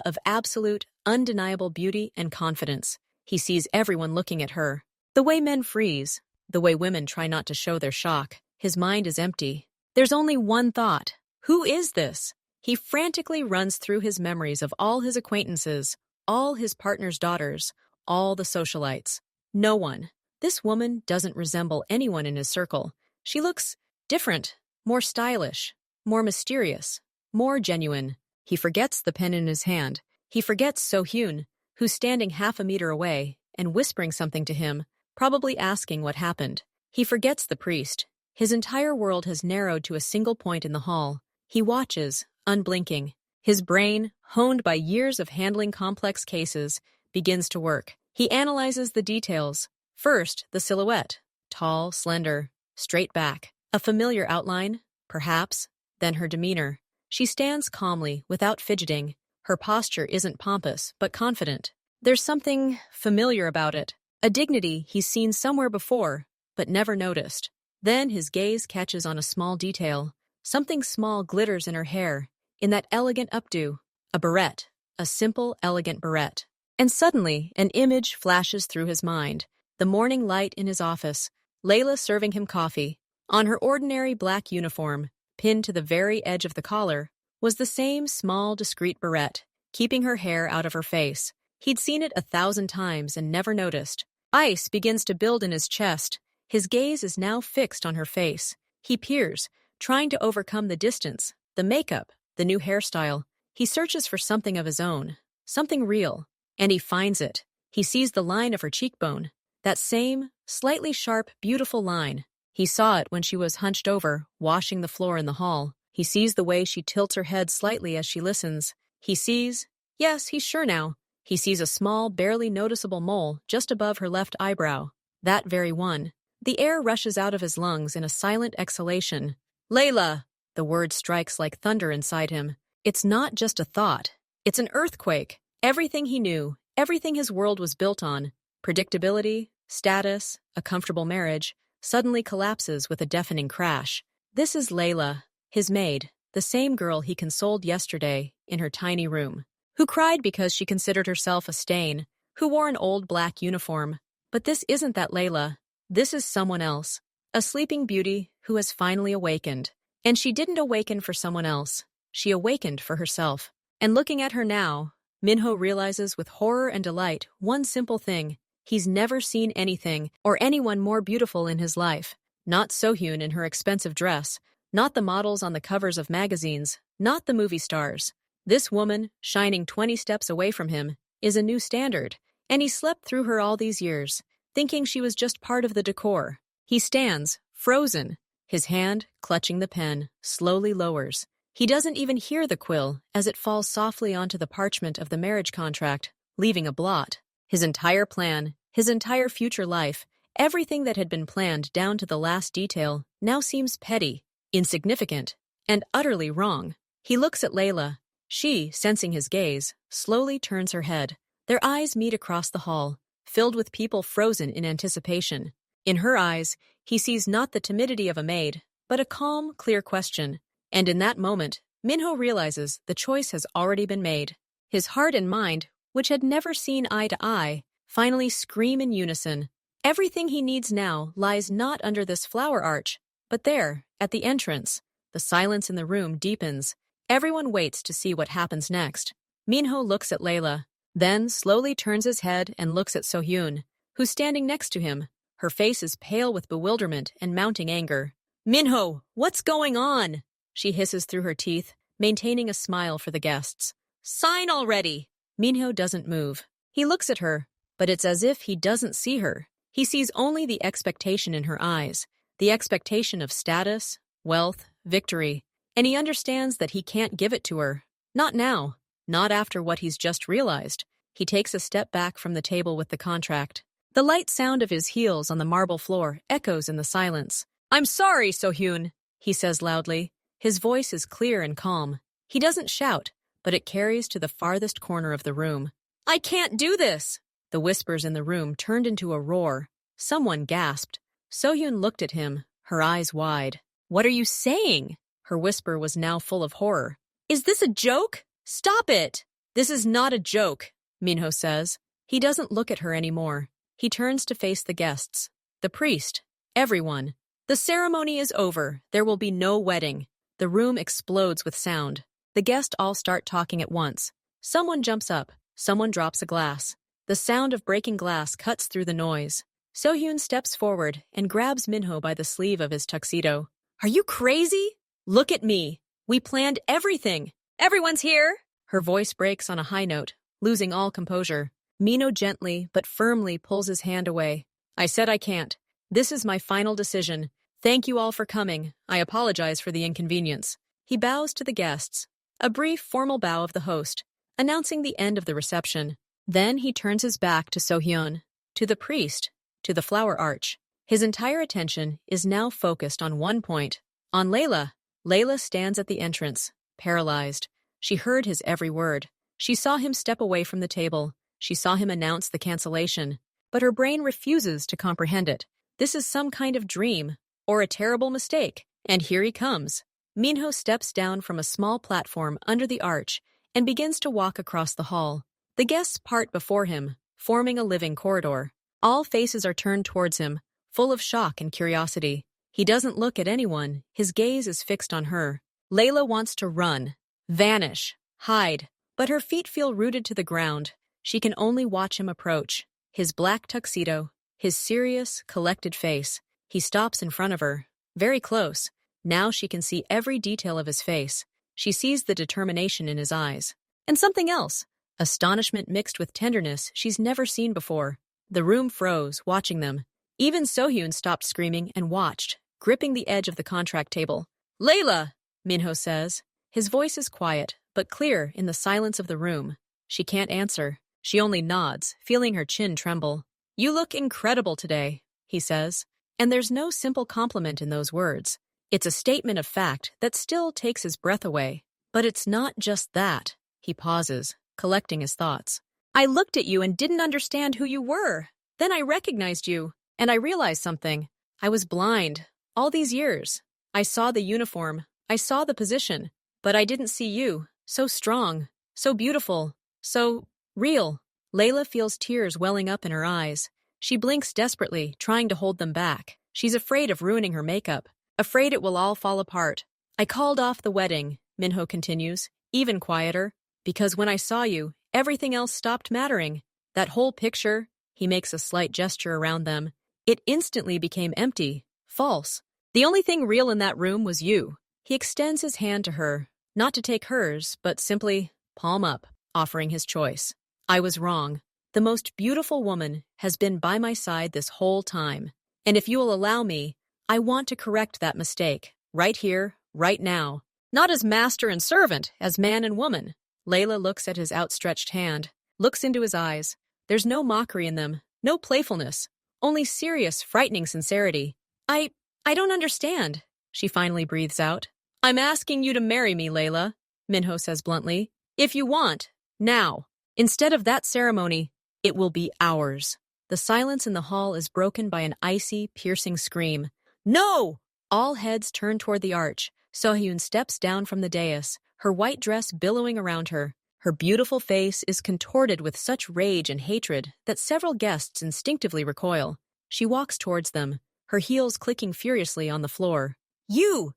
of absolute, undeniable beauty and confidence. He sees everyone looking at her. The way men freeze, the way women try not to show their shock. His mind is empty. There's only one thought. Who is this? He frantically runs through his memories of all his acquaintances, all his partner's daughters, all the socialites. No one. This woman doesn't resemble anyone in his circle. She looks different, more stylish, more mysterious, more genuine. He forgets the pen in his hand. He forgets Sohyun, who's standing half a meter away and whispering something to him, probably asking what happened. He forgets the priest. His entire world has narrowed to a single point in the hall. He watches, unblinking. His brain, honed by years of handling complex cases, begins to work. He analyzes the details. First, the silhouette. Tall, slender, straight back. A familiar outline, perhaps. Then her demeanor. She stands calmly, without fidgeting. Her posture isn't pompous, but confident. There's something familiar about it. A dignity he's seen somewhere before, but never noticed. Then his gaze catches on a small detail. Something small glitters in her hair, in that elegant updo. A barrette. A simple, elegant barrette. And suddenly, an image flashes through his mind. The morning light in his office. Layla serving him coffee. On her ordinary black uniform, pinned to the very edge of the collar, was the same small, discreet barrette, keeping her hair out of her face. He'd seen it 1,000 times and never noticed. Ice begins to build in his chest. His gaze is now fixed on her face. He peers, trying to overcome the distance, the makeup, the new hairstyle. He searches for something of his own, something real, and he finds it. He sees the line of her cheekbone, that same, slightly sharp, beautiful line. He saw it when she was hunched over, washing the floor in the hall. He sees the way she tilts her head slightly as she listens. He sees, yes, he's sure now. He sees a small, barely noticeable mole just above her left eyebrow. That very one. The air rushes out of his lungs in a silent exhalation. Layla! The word strikes like thunder inside him. It's not just a thought. It's an earthquake. Everything he knew, everything his world was built on, predictability, status, a comfortable marriage, suddenly collapses with a deafening crash. This is Layla, his maid, the same girl he consoled yesterday in her tiny room, who cried because she considered herself a stain, who wore an old black uniform. But this isn't that Layla. This is someone else, a sleeping beauty who has finally awakened. And she didn't awaken for someone else. She awakened for herself. And looking at her now, Minho realizes with horror and delight one simple thing. He's never seen anything or anyone more beautiful in his life. Not Sohyun in her expensive dress, not the models on the covers of magazines, not the movie stars. This woman, shining 20 steps away from him, is a new standard, and he slept through her all these years, thinking she was just part of the decor. He stands, frozen. His hand, clutching the pen, slowly lowers. He doesn't even hear the quill as it falls softly onto the parchment of the marriage contract, leaving a blot. His entire plan, his entire future life, everything that had been planned down to the last detail, now seems petty, insignificant, and utterly wrong. He looks at Layla. She, sensing his gaze, slowly turns her head. Their eyes meet across the hall, filled with people frozen in anticipation. In her eyes, he sees not the timidity of a maid, but a calm, clear question. And in that moment, Minho realizes the choice has already been made. His heart and mind, which had never seen eye to eye, finally scream in unison. Everything he needs now lies not under this flower arch, but there, at the entrance. The silence in the room deepens. Everyone waits to see what happens next. Minho looks at Layla, then slowly turns his head and looks at Sohyun, who's standing next to him. Her face is pale with bewilderment and mounting anger. Minho, what's going on? She hisses through her teeth, maintaining a smile for the guests. Sign already! Minho doesn't move. He looks at her, but it's as if he doesn't see her. He sees only the expectation in her eyes, the expectation of status, wealth, victory, and he understands that he can't give it to her. Not now, not after what he's just realized. He takes a step back from the table with the contract. The light sound of his heels on the marble floor echoes in the silence. I'm sorry, Sohyun, he says loudly. His voice is clear and calm. He doesn't shout, but it carries to the farthest corner of the room. I can't do this! The whispers in the room turned into a roar. Someone gasped. Sohyun looked at him, her eyes wide. What are you saying? Her whisper was now full of horror. Is this a joke? Stop it! This is not a joke, Minho says. He doesn't look at her anymore. He turns to face the guests. The priest. Everyone. The ceremony is over. There will be no wedding. The room explodes with sound. The guests all start talking at once. Someone jumps up. Someone drops a glass. The sound of breaking glass cuts through the noise. Sohyun steps forward and grabs Minho by the sleeve of his tuxedo. Are you crazy? Look at me. We planned everything. Everyone's here. Her voice breaks on a high note, losing all composure. Minho gently but firmly pulls his hand away. I said I can't. This is my final decision. Thank you all for coming. I apologize for the inconvenience. He bows to the guests. A brief, formal bow of the host, announcing the end of the reception. Then he turns his back to Sohyun, to the priest, to the flower arch. His entire attention is now focused on one point, on Layla. Layla stands at the entrance, paralyzed. She heard his every word. She saw him step away from the table. She saw him announce the cancellation. But her brain refuses to comprehend it. This is some kind of dream, or a terrible mistake. And here he comes. Minho steps down from a small platform under the arch and begins to walk across the hall. The guests part before him, forming a living corridor. All faces are turned towards him, full of shock and curiosity. He doesn't look at anyone. His gaze is fixed on her. Layla wants to run, vanish, hide, but her feet feel rooted to the ground. She can only watch him approach. His black tuxedo, his serious, collected face. He stops in front of her, very close. Now she can see every detail of his face. She sees the determination in his eyes. And something else, astonishment mixed with tenderness she's never seen before. The room froze, watching them. Even Sohyun stopped screaming and watched, gripping the edge of the contract table. "Layla!" Minho says. His voice is quiet, but clear in the silence of the room. She can't answer. She only nods, feeling her chin tremble. "You look incredible today," he says. And there's no simple compliment in those words. It's a statement of fact that still takes his breath away. But it's not just that. He pauses, collecting his thoughts. "I looked at you and didn't understand who you were. Then I recognized you, and I realized something. I was blind. All these years. I saw the uniform. I saw the position. But I didn't see you. So strong. So beautiful. So real." Layla feels tears welling up in her eyes. She blinks desperately, trying to hold them back. She's afraid of ruining her makeup. Afraid it will all fall apart. "I called off the wedding," Minho continues, even quieter, "because when I saw you, everything else stopped mattering. That whole picture," he makes a slight gesture around them, "it instantly became empty, false. The only thing real in that room was you." He extends his hand to her, not to take hers, but simply palm up, offering his choice. "I was wrong. The most beautiful woman has been by my side this whole time. And if you will allow me, I want to correct that mistake, right here, right now. Not as master and servant, as man and woman." Layla looks at his outstretched hand, looks into his eyes. There's no mockery in them, no playfulness, only serious, frightening sincerity. I don't understand," she finally breathes out. "I'm asking you to marry me, Layla," Minho says bluntly. "If you want, now. Instead of that ceremony, it will be ours." The silence in the hall is broken by an icy, piercing scream. "No!" All heads turn toward the arch. Sohyun steps down from the dais, her white dress billowing around her. Her beautiful face is contorted with such rage and hatred that several guests instinctively recoil. She walks towards them, her heels clicking furiously on the floor. You!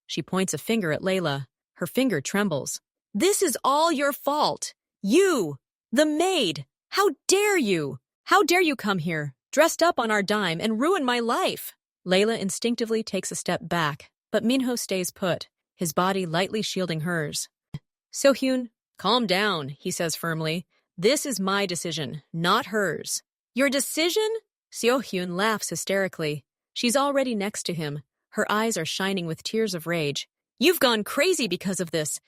She points a finger at Layla. Her finger trembles. "This is all your fault! You! The maid! How dare you! How dare you come here, dressed up on our dime, and ruin my life!" Layla instinctively takes a step back, but Minho stays put, his body lightly shielding hers. "Sohyun, calm down," he says firmly. "This is my decision, not hers." "Your decision?" Sohyun laughs hysterically. She's already next to him. Her eyes are shining with tears of rage. "You've gone crazy because of this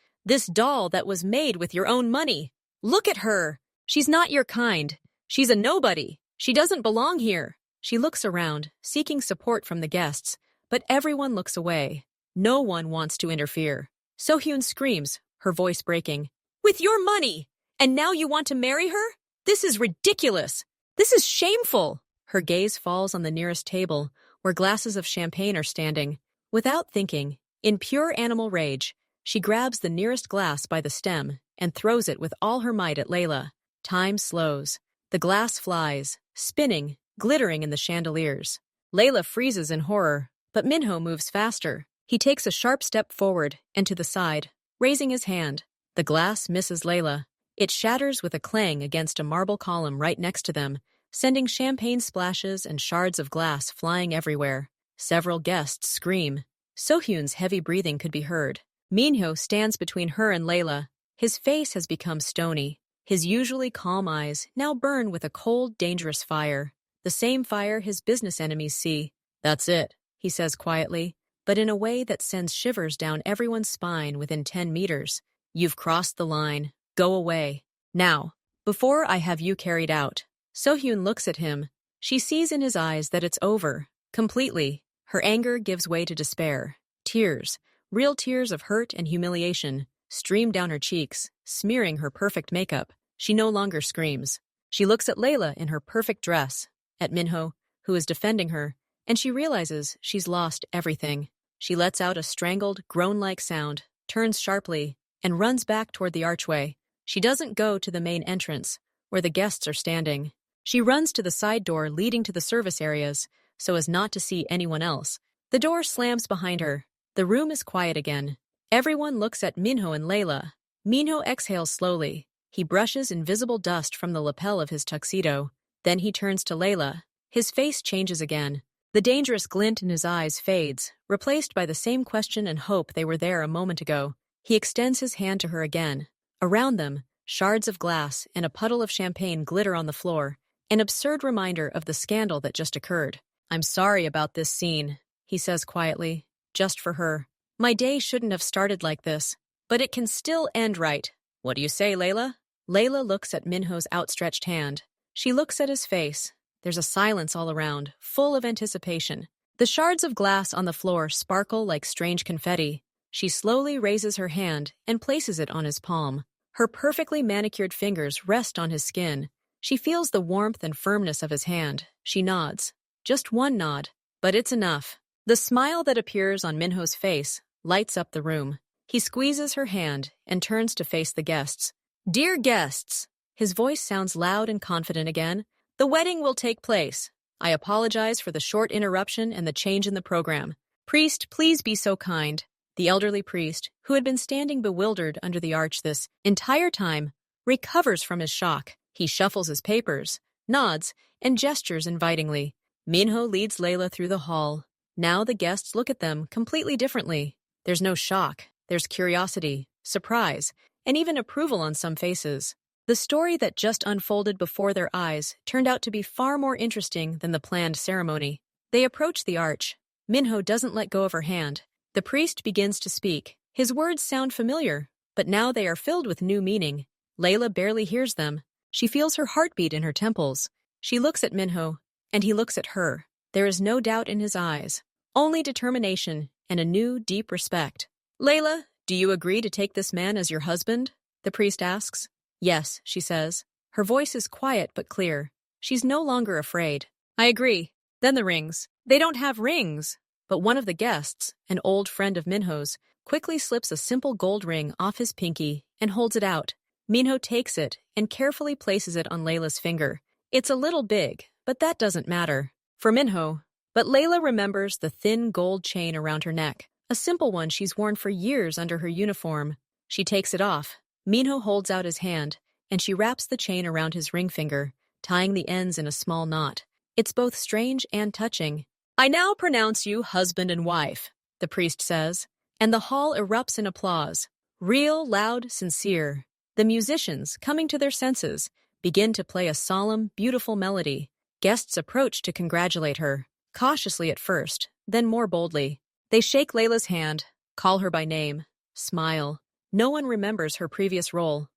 doll that was made with your own money. Look at her. She's not your kind. She's a nobody. She doesn't belong here." She looks around, seeking support from the guests, but everyone looks away. No one wants to interfere. Sohyun screams, her voice breaking. "With your money! And now you want to marry her? This is ridiculous! This is shameful!" Her gaze falls on the nearest table, where glasses of champagne are standing. Without thinking, in pure animal rage, she grabs the nearest glass by the stem and throws it with all her might at Layla. Time slows. The glass flies, spinning, glittering in the chandeliers. Layla freezes in horror, but Minho moves faster. He takes a sharp step forward and to the side, raising his hand. The glass misses Layla. It shatters with a clang against a marble column right next to them, sending champagne splashes and shards of glass flying everywhere. Several guests scream. Sohyun's heavy breathing could be heard. Minho stands between her and Layla. His face has become stony. His usually calm eyes now burn with a cold, dangerous fire. The same fire his business enemies see. "That's it," he says quietly. but in a way that sends shivers down everyone's spine within 10 meters. You've crossed the line. Go away. Now, before I have you carried out. Sohyun looks at him. She sees in his eyes that it's over. Completely. Her anger gives way to despair. Tears, real tears of hurt and humiliation, stream down her cheeks, smearing her perfect makeup. She no longer screams. She looks at Layla in her perfect dress, at Minho, who is defending her, and she realizes she's lost everything. She lets out a strangled, groan-like sound, turns sharply, and runs back toward the archway. She doesn't go to the main entrance, where the guests are standing. She runs to the side door leading to the service areas, so as not to see anyone else. The door slams behind her. The room is quiet again. Everyone looks at Minho and Layla. Minho exhales slowly. He brushes invisible dust from the lapel of his tuxedo. Then he turns to Layla. His face changes again. The dangerous glint in his eyes fades, replaced by the same question and hope they were there a moment ago. He extends his hand to her again. Around them, shards of glass and a puddle of champagne glitter on the floor, an absurd reminder of the scandal that just occurred. I'm sorry about this scene, he says quietly, just for her. My day shouldn't have started like this, but it can still end right. What do you say, Layla? Layla looks at Minho's outstretched hand. She looks at his face. There's a silence all around, full of anticipation. The shards of glass on the floor sparkle like strange confetti. She slowly raises her hand and places it on his palm. Her perfectly manicured fingers rest on his skin. She feels the warmth and firmness of his hand. She nods. Just one nod, but it's enough. The smile that appears on Minho's face lights up the room. He squeezes her hand and turns to face the guests. Dear guests, his voice sounds loud and confident again. The wedding will take place. I apologize for the short interruption and the change in the program. Priest, please be so kind. The elderly priest, who had been standing bewildered under the arch this entire time, recovers from his shock. He shuffles his papers, nods, and gestures invitingly. Minho leads Layla through the hall. Now the guests look at them completely differently. There's no shock. There's curiosity, surprise, and even approval on some faces. The story that just unfolded before their eyes turned out to be far more interesting than the planned ceremony. They approach the arch. Minho doesn't let go of her hand. The priest begins to speak. His words sound familiar, but now they are filled with new meaning. Layla barely hears them. She feels her heartbeat in her temples. She looks at Minho, and he looks at her. There is no doubt in his eyes, only determination and a new, deep respect. Layla, do you agree to take this man as your husband? The priest asks. Yes, she says. Her voice is quiet but clear. She's no longer afraid. I agree. Then the rings. They don't have rings. But one of the guests, an old friend of Minho's, quickly slips a simple gold ring off his pinky and holds it out. Minho takes it and carefully places it on Layla's finger. It's a little big, but that doesn't matter. For Minho. But Layla remembers the thin gold chain around her neck, a simple one she's worn for years under her uniform. She takes it off. Minho holds out his hand, and she wraps the chain around his ring finger, tying the ends in a small knot. It's both strange and touching. I now pronounce you husband and wife, the priest says, and the hall erupts in applause. Real, loud, sincere. The musicians, coming to their senses, begin to play a solemn, beautiful melody. Guests approach to congratulate her, cautiously at first, then more boldly. They shake Layla's hand, call her by name, smile. No one remembers her previous role.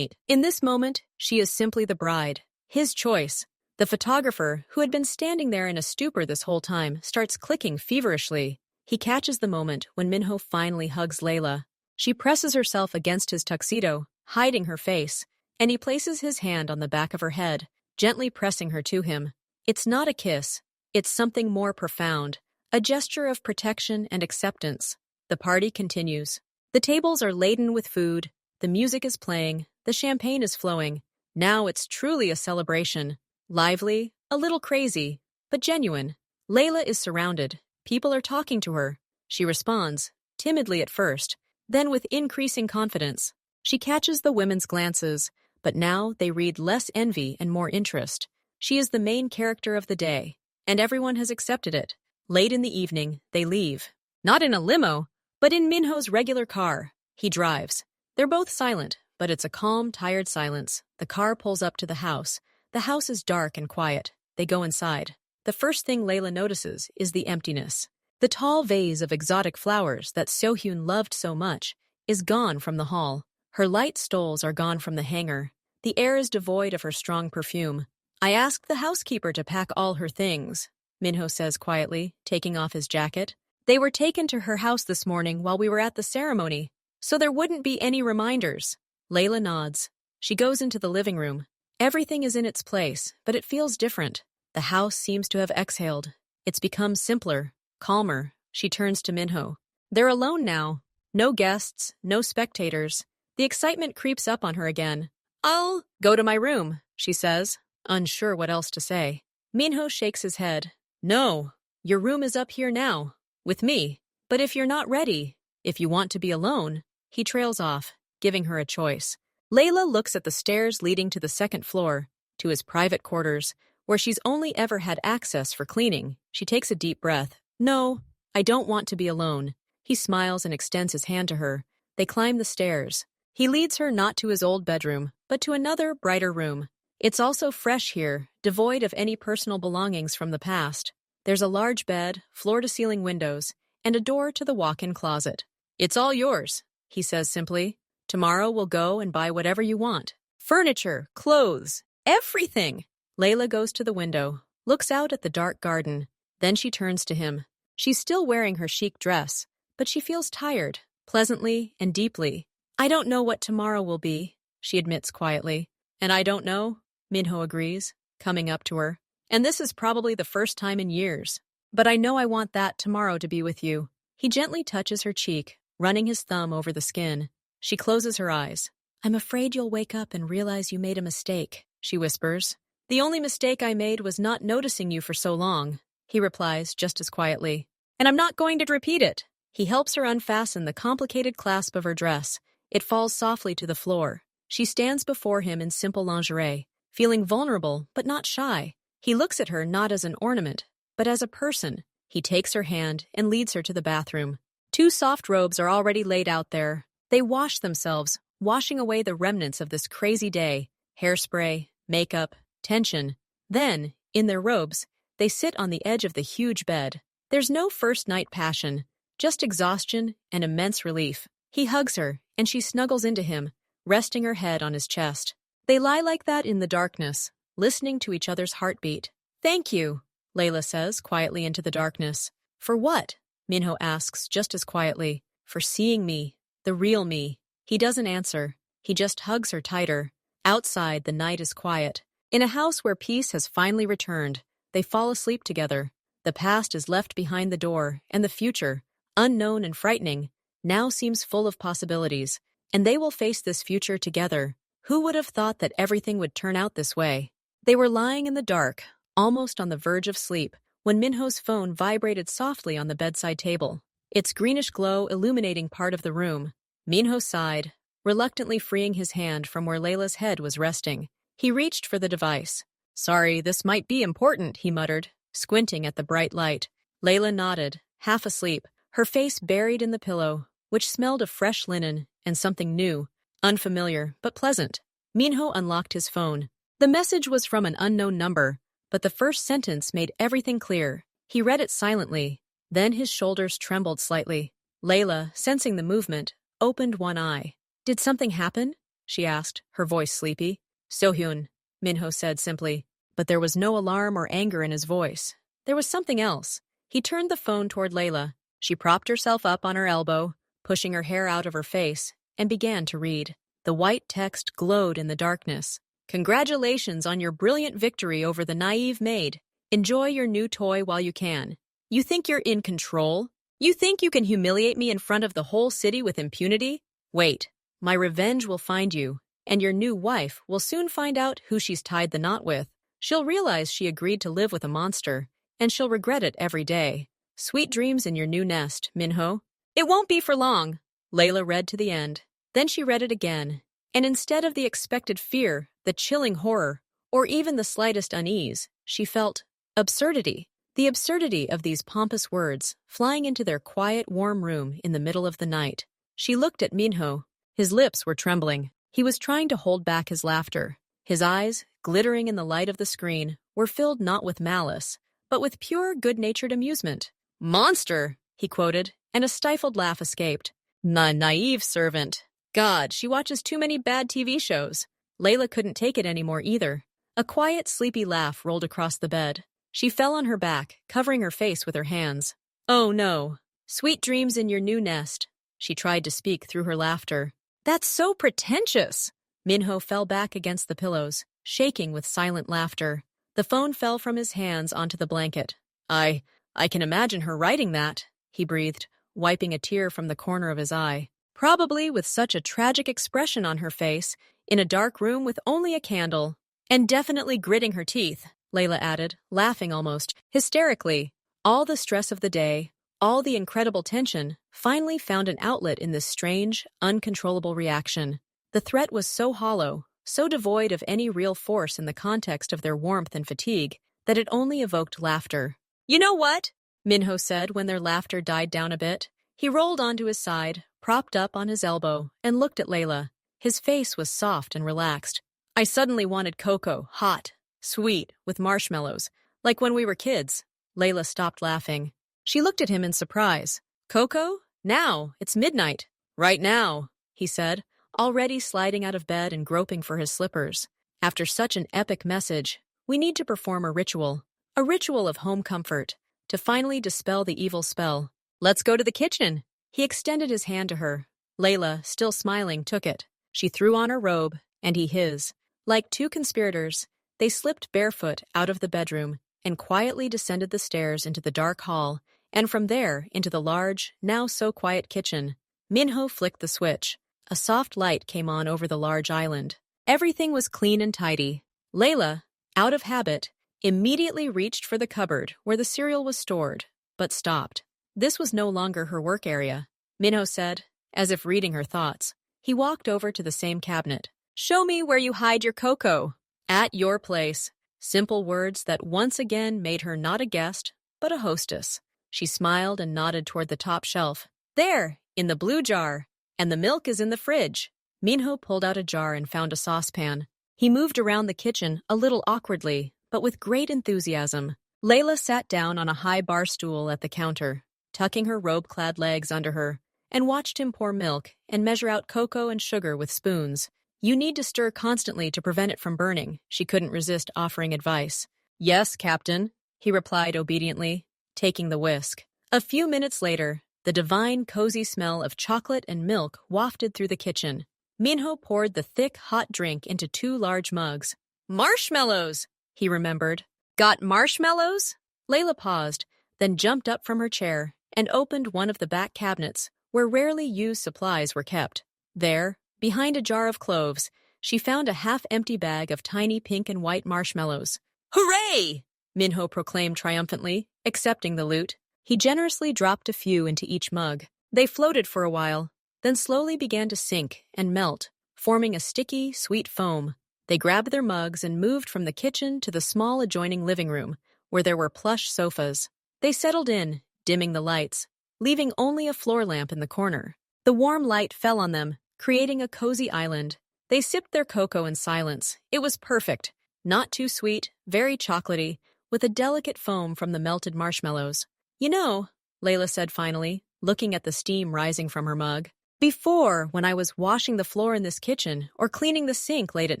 In this moment, she is simply the bride. His choice. The photographer, who had been standing there in a stupor this whole time, starts clicking feverishly. He catches the moment when Minho finally hugs Layla. She presses herself against his tuxedo, hiding her face, and he places his hand on the back of her head, gently pressing her to him. It's not a kiss. It's something more profound, a gesture of protection and acceptance. The party continues. The tables are laden with food, the music is playing, the champagne is flowing. Now it's truly a celebration. Lively, a little crazy, but genuine. Layla is surrounded. People are talking to her. She responds, timidly at first, then with increasing confidence. She catches the women's glances, but now they read less envy and more interest. She is the main character of the day, and everyone has accepted it. Late in the evening, they leave. Not in a limo, but in Minho's regular car. He drives. They're both silent, but it's a calm, tired silence. The car pulls up to the house. The house is dark and quiet. They go inside. The first thing Layla notices is the emptiness. The tall vase of exotic flowers that Seo-hyun loved so much is gone from the hall. Her light stoles are gone from the hanger. The air is devoid of her strong perfume. I asked the housekeeper to pack all her things, Minho says quietly, taking off his jacket. They were taken to her house this morning while we were at the ceremony, so there wouldn't be any reminders. Layla nods. She goes into the living room. Everything is in its place, but it feels different. The house seems to have exhaled. It's become simpler, calmer. She turns to Minho. They're alone now. No guests, no spectators. The excitement creeps up on her again. I'll go to my room, she says, unsure what else to say. Minho shakes his head. No, your room is up here now, with me. But if you're not ready, if you want to be alone, he trails off, giving her a choice. Layla looks at the stairs leading to the second floor, to his private quarters, where she's only ever had access for cleaning. She takes a deep breath. No, I don't want to be alone. He smiles and extends his hand to her. They climb the stairs. He leads her not to his old bedroom, but to another, brighter room. It's also fresh here, devoid of any personal belongings from the past. There's a large bed, floor-to-ceiling windows, and a door to the walk-in closet. It's all yours, he says simply. Tomorrow we'll go and buy whatever you want. Furniture, clothes, everything. Layla goes to the window, looks out at the dark garden. Then she turns to him. She's still wearing her chic dress, but she feels tired, pleasantly and deeply. I don't know what tomorrow will be, she admits quietly. And I don't know, Minho agrees, coming up to her. And this is probably the first time in years. But I know I want that tomorrow to be with you. He gently touches her cheek, running his thumb over the skin. She closes her eyes. I'm afraid you'll wake up and realize you made a mistake, she whispers. The only mistake I made was not noticing you for so long, he replies just as quietly. And I'm not going to repeat it. He helps her unfasten the complicated clasp of her dress. It falls softly to the floor. She stands before him in simple lingerie, feeling vulnerable but not shy. He looks at her not as an ornament, but as a person. He takes her hand and leads her to the bathroom. 2 soft robes are already laid out there. They wash themselves, washing away the remnants of this crazy day. Hairspray, makeup, tension. Then, in their robes, they sit on the edge of the huge bed. There's no first-night passion, just exhaustion and immense relief. He hugs her, and she snuggles into him, resting her head on his chest. They lie like that in the darkness, listening to each other's heartbeat. Thank you, Layla says quietly into the darkness. For what? Minho asks just as quietly. For seeing me, the real me. He doesn't answer. He just hugs her tighter. Outside, the night is quiet. In a house where peace has finally returned, they fall asleep together. The past is left behind the door, and the future, unknown and frightening, now seems full of possibilities. And they will face this future together. Who would have thought that everything would turn out this way? They were lying in the dark, almost on the verge of sleep, when Minho's phone vibrated softly on the bedside table, its greenish glow illuminating part of the room. Minho sighed, reluctantly freeing his hand from where Layla's head was resting. He reached for the device. Sorry, this might be important, he muttered, squinting at the bright light. Layla nodded, half asleep, her face buried in the pillow, which smelled of fresh linen and something new, unfamiliar, but pleasant. Minho unlocked his phone. The message was from an unknown number, but the first sentence made everything clear. He read it silently. Then his shoulders trembled slightly. Layla, sensing the movement, opened one eye. Did something happen? She asked, her voice sleepy. Seo-hyun, Minho said simply. But there was no alarm or anger in his voice. There was something else. He turned the phone toward Layla. She propped herself up on her elbow, pushing her hair out of her face, and began to read. The white text glowed in the darkness. Congratulations on your brilliant victory over the naive Maid. Enjoy your new toy while you can. You think you're in control? You think you can humiliate me in front of the whole city with impunity? Wait, my revenge will find you, and your new wife will soon find out who she's tied the knot with. She'll realize she agreed to live with a monster, and she'll regret it every day. Sweet dreams in your new nest, Minho. It won't be for long. Layla read to the end. Then she read it again, and instead of the expected fear, the chilling horror, or even the slightest unease, she felt absurdity. The absurdity of these pompous words, flying into their quiet, warm room in the middle of the night. She looked at Minho. His lips were trembling. He was trying to hold back his laughter. His eyes, glittering in the light of the screen, were filled not with malice, but with pure, good-natured amusement. Monster, he quoted, and a stifled laugh escaped. Naive servant. God, she watches too many bad TV shows. Layla couldn't take it anymore either. A quiet, sleepy laugh rolled across the bed. She fell on her back, covering her face with her hands. Oh no. Sweet dreams in your new nest. She tried to speak through her laughter. That's so pretentious. Minho fell back against the pillows, shaking with silent laughter. The phone fell from his hands onto the blanket. I can imagine her writing that, he breathed, wiping a tear from the corner of his eye. Probably with such a tragic expression on her face, in a dark room with only a candle. And definitely gritting her teeth, Layla added, laughing almost hysterically. All the stress of the day, all the incredible tension, finally found an outlet in this strange, uncontrollable reaction. The threat was so hollow, so devoid of any real force in the context of their warmth and fatigue, that it only evoked laughter. You know what? Minho said when their laughter died down a bit. He rolled onto his side, propped up on his elbow, and looked at Layla. His face was soft and relaxed. I suddenly wanted cocoa, hot, sweet, with marshmallows, like when we were kids. Layla stopped laughing. She looked at him in surprise. Cocoa? Now, it's midnight. Right now, he said, already sliding out of bed and groping for his slippers. After such an epic message, we need to perform a ritual of home comfort, to finally dispel the evil spell. Let's go to the kitchen. He extended his hand to her. Layla, still smiling, took it. She threw on her robe, and he his. Like two conspirators, they slipped barefoot out of the bedroom and quietly descended the stairs into the dark hall, and from there into the large, now so quiet kitchen. Minho flicked the switch. A soft light came on over the large island. Everything was clean and tidy. Layla, out of habit, immediately reached for the cupboard where the cereal was stored, but stopped. This was no longer her work area, Minho said, as if reading her thoughts. He walked over to the same cabinet. Show me where you hide your cocoa. At your place. Simple words that once again made her not a guest, but a hostess. She smiled and nodded toward the top shelf. There, in the blue jar. And the milk is in the fridge. Minho pulled out a jar and found a saucepan. He moved around the kitchen a little awkwardly, but with great enthusiasm. Layla sat down on a high bar stool at the counter, tucking her robe-clad legs under her, and watched him pour milk and measure out cocoa and sugar with spoons. You need to stir constantly to prevent it from burning, she couldn't resist offering advice. Yes, Captain, he replied obediently, taking the whisk. A few minutes later, the divine, cozy smell of chocolate and milk wafted through the kitchen. Minho poured the thick, hot drink into 2 large mugs. Marshmallows, he remembered. Got marshmallows? Layla paused, then jumped up from her chair and opened one of the back cabinets where rarely used supplies were kept. There, behind a jar of cloves, she found a half-empty bag of tiny pink and white marshmallows. Hooray! Minho proclaimed triumphantly, accepting the loot. He generously dropped a few into each mug. They floated for a while, then slowly began to sink and melt, forming a sticky, sweet foam. They grabbed their mugs and moved from the kitchen to the small adjoining living room, where there were plush sofas. They settled in, dimming the lights, leaving only a floor lamp in the corner. The warm light fell on them, creating a cozy island. They sipped their cocoa in silence. It was perfect. Not too sweet, very chocolatey, with a delicate foam from the melted marshmallows. You know, Layla said finally, looking at the steam rising from her mug, before, when I was washing the floor in this kitchen or cleaning the sink late at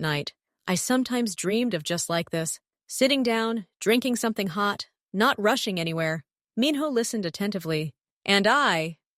night, I sometimes dreamed of just like this, sitting down, drinking something hot, not rushing anywhere. Minho listened attentively. And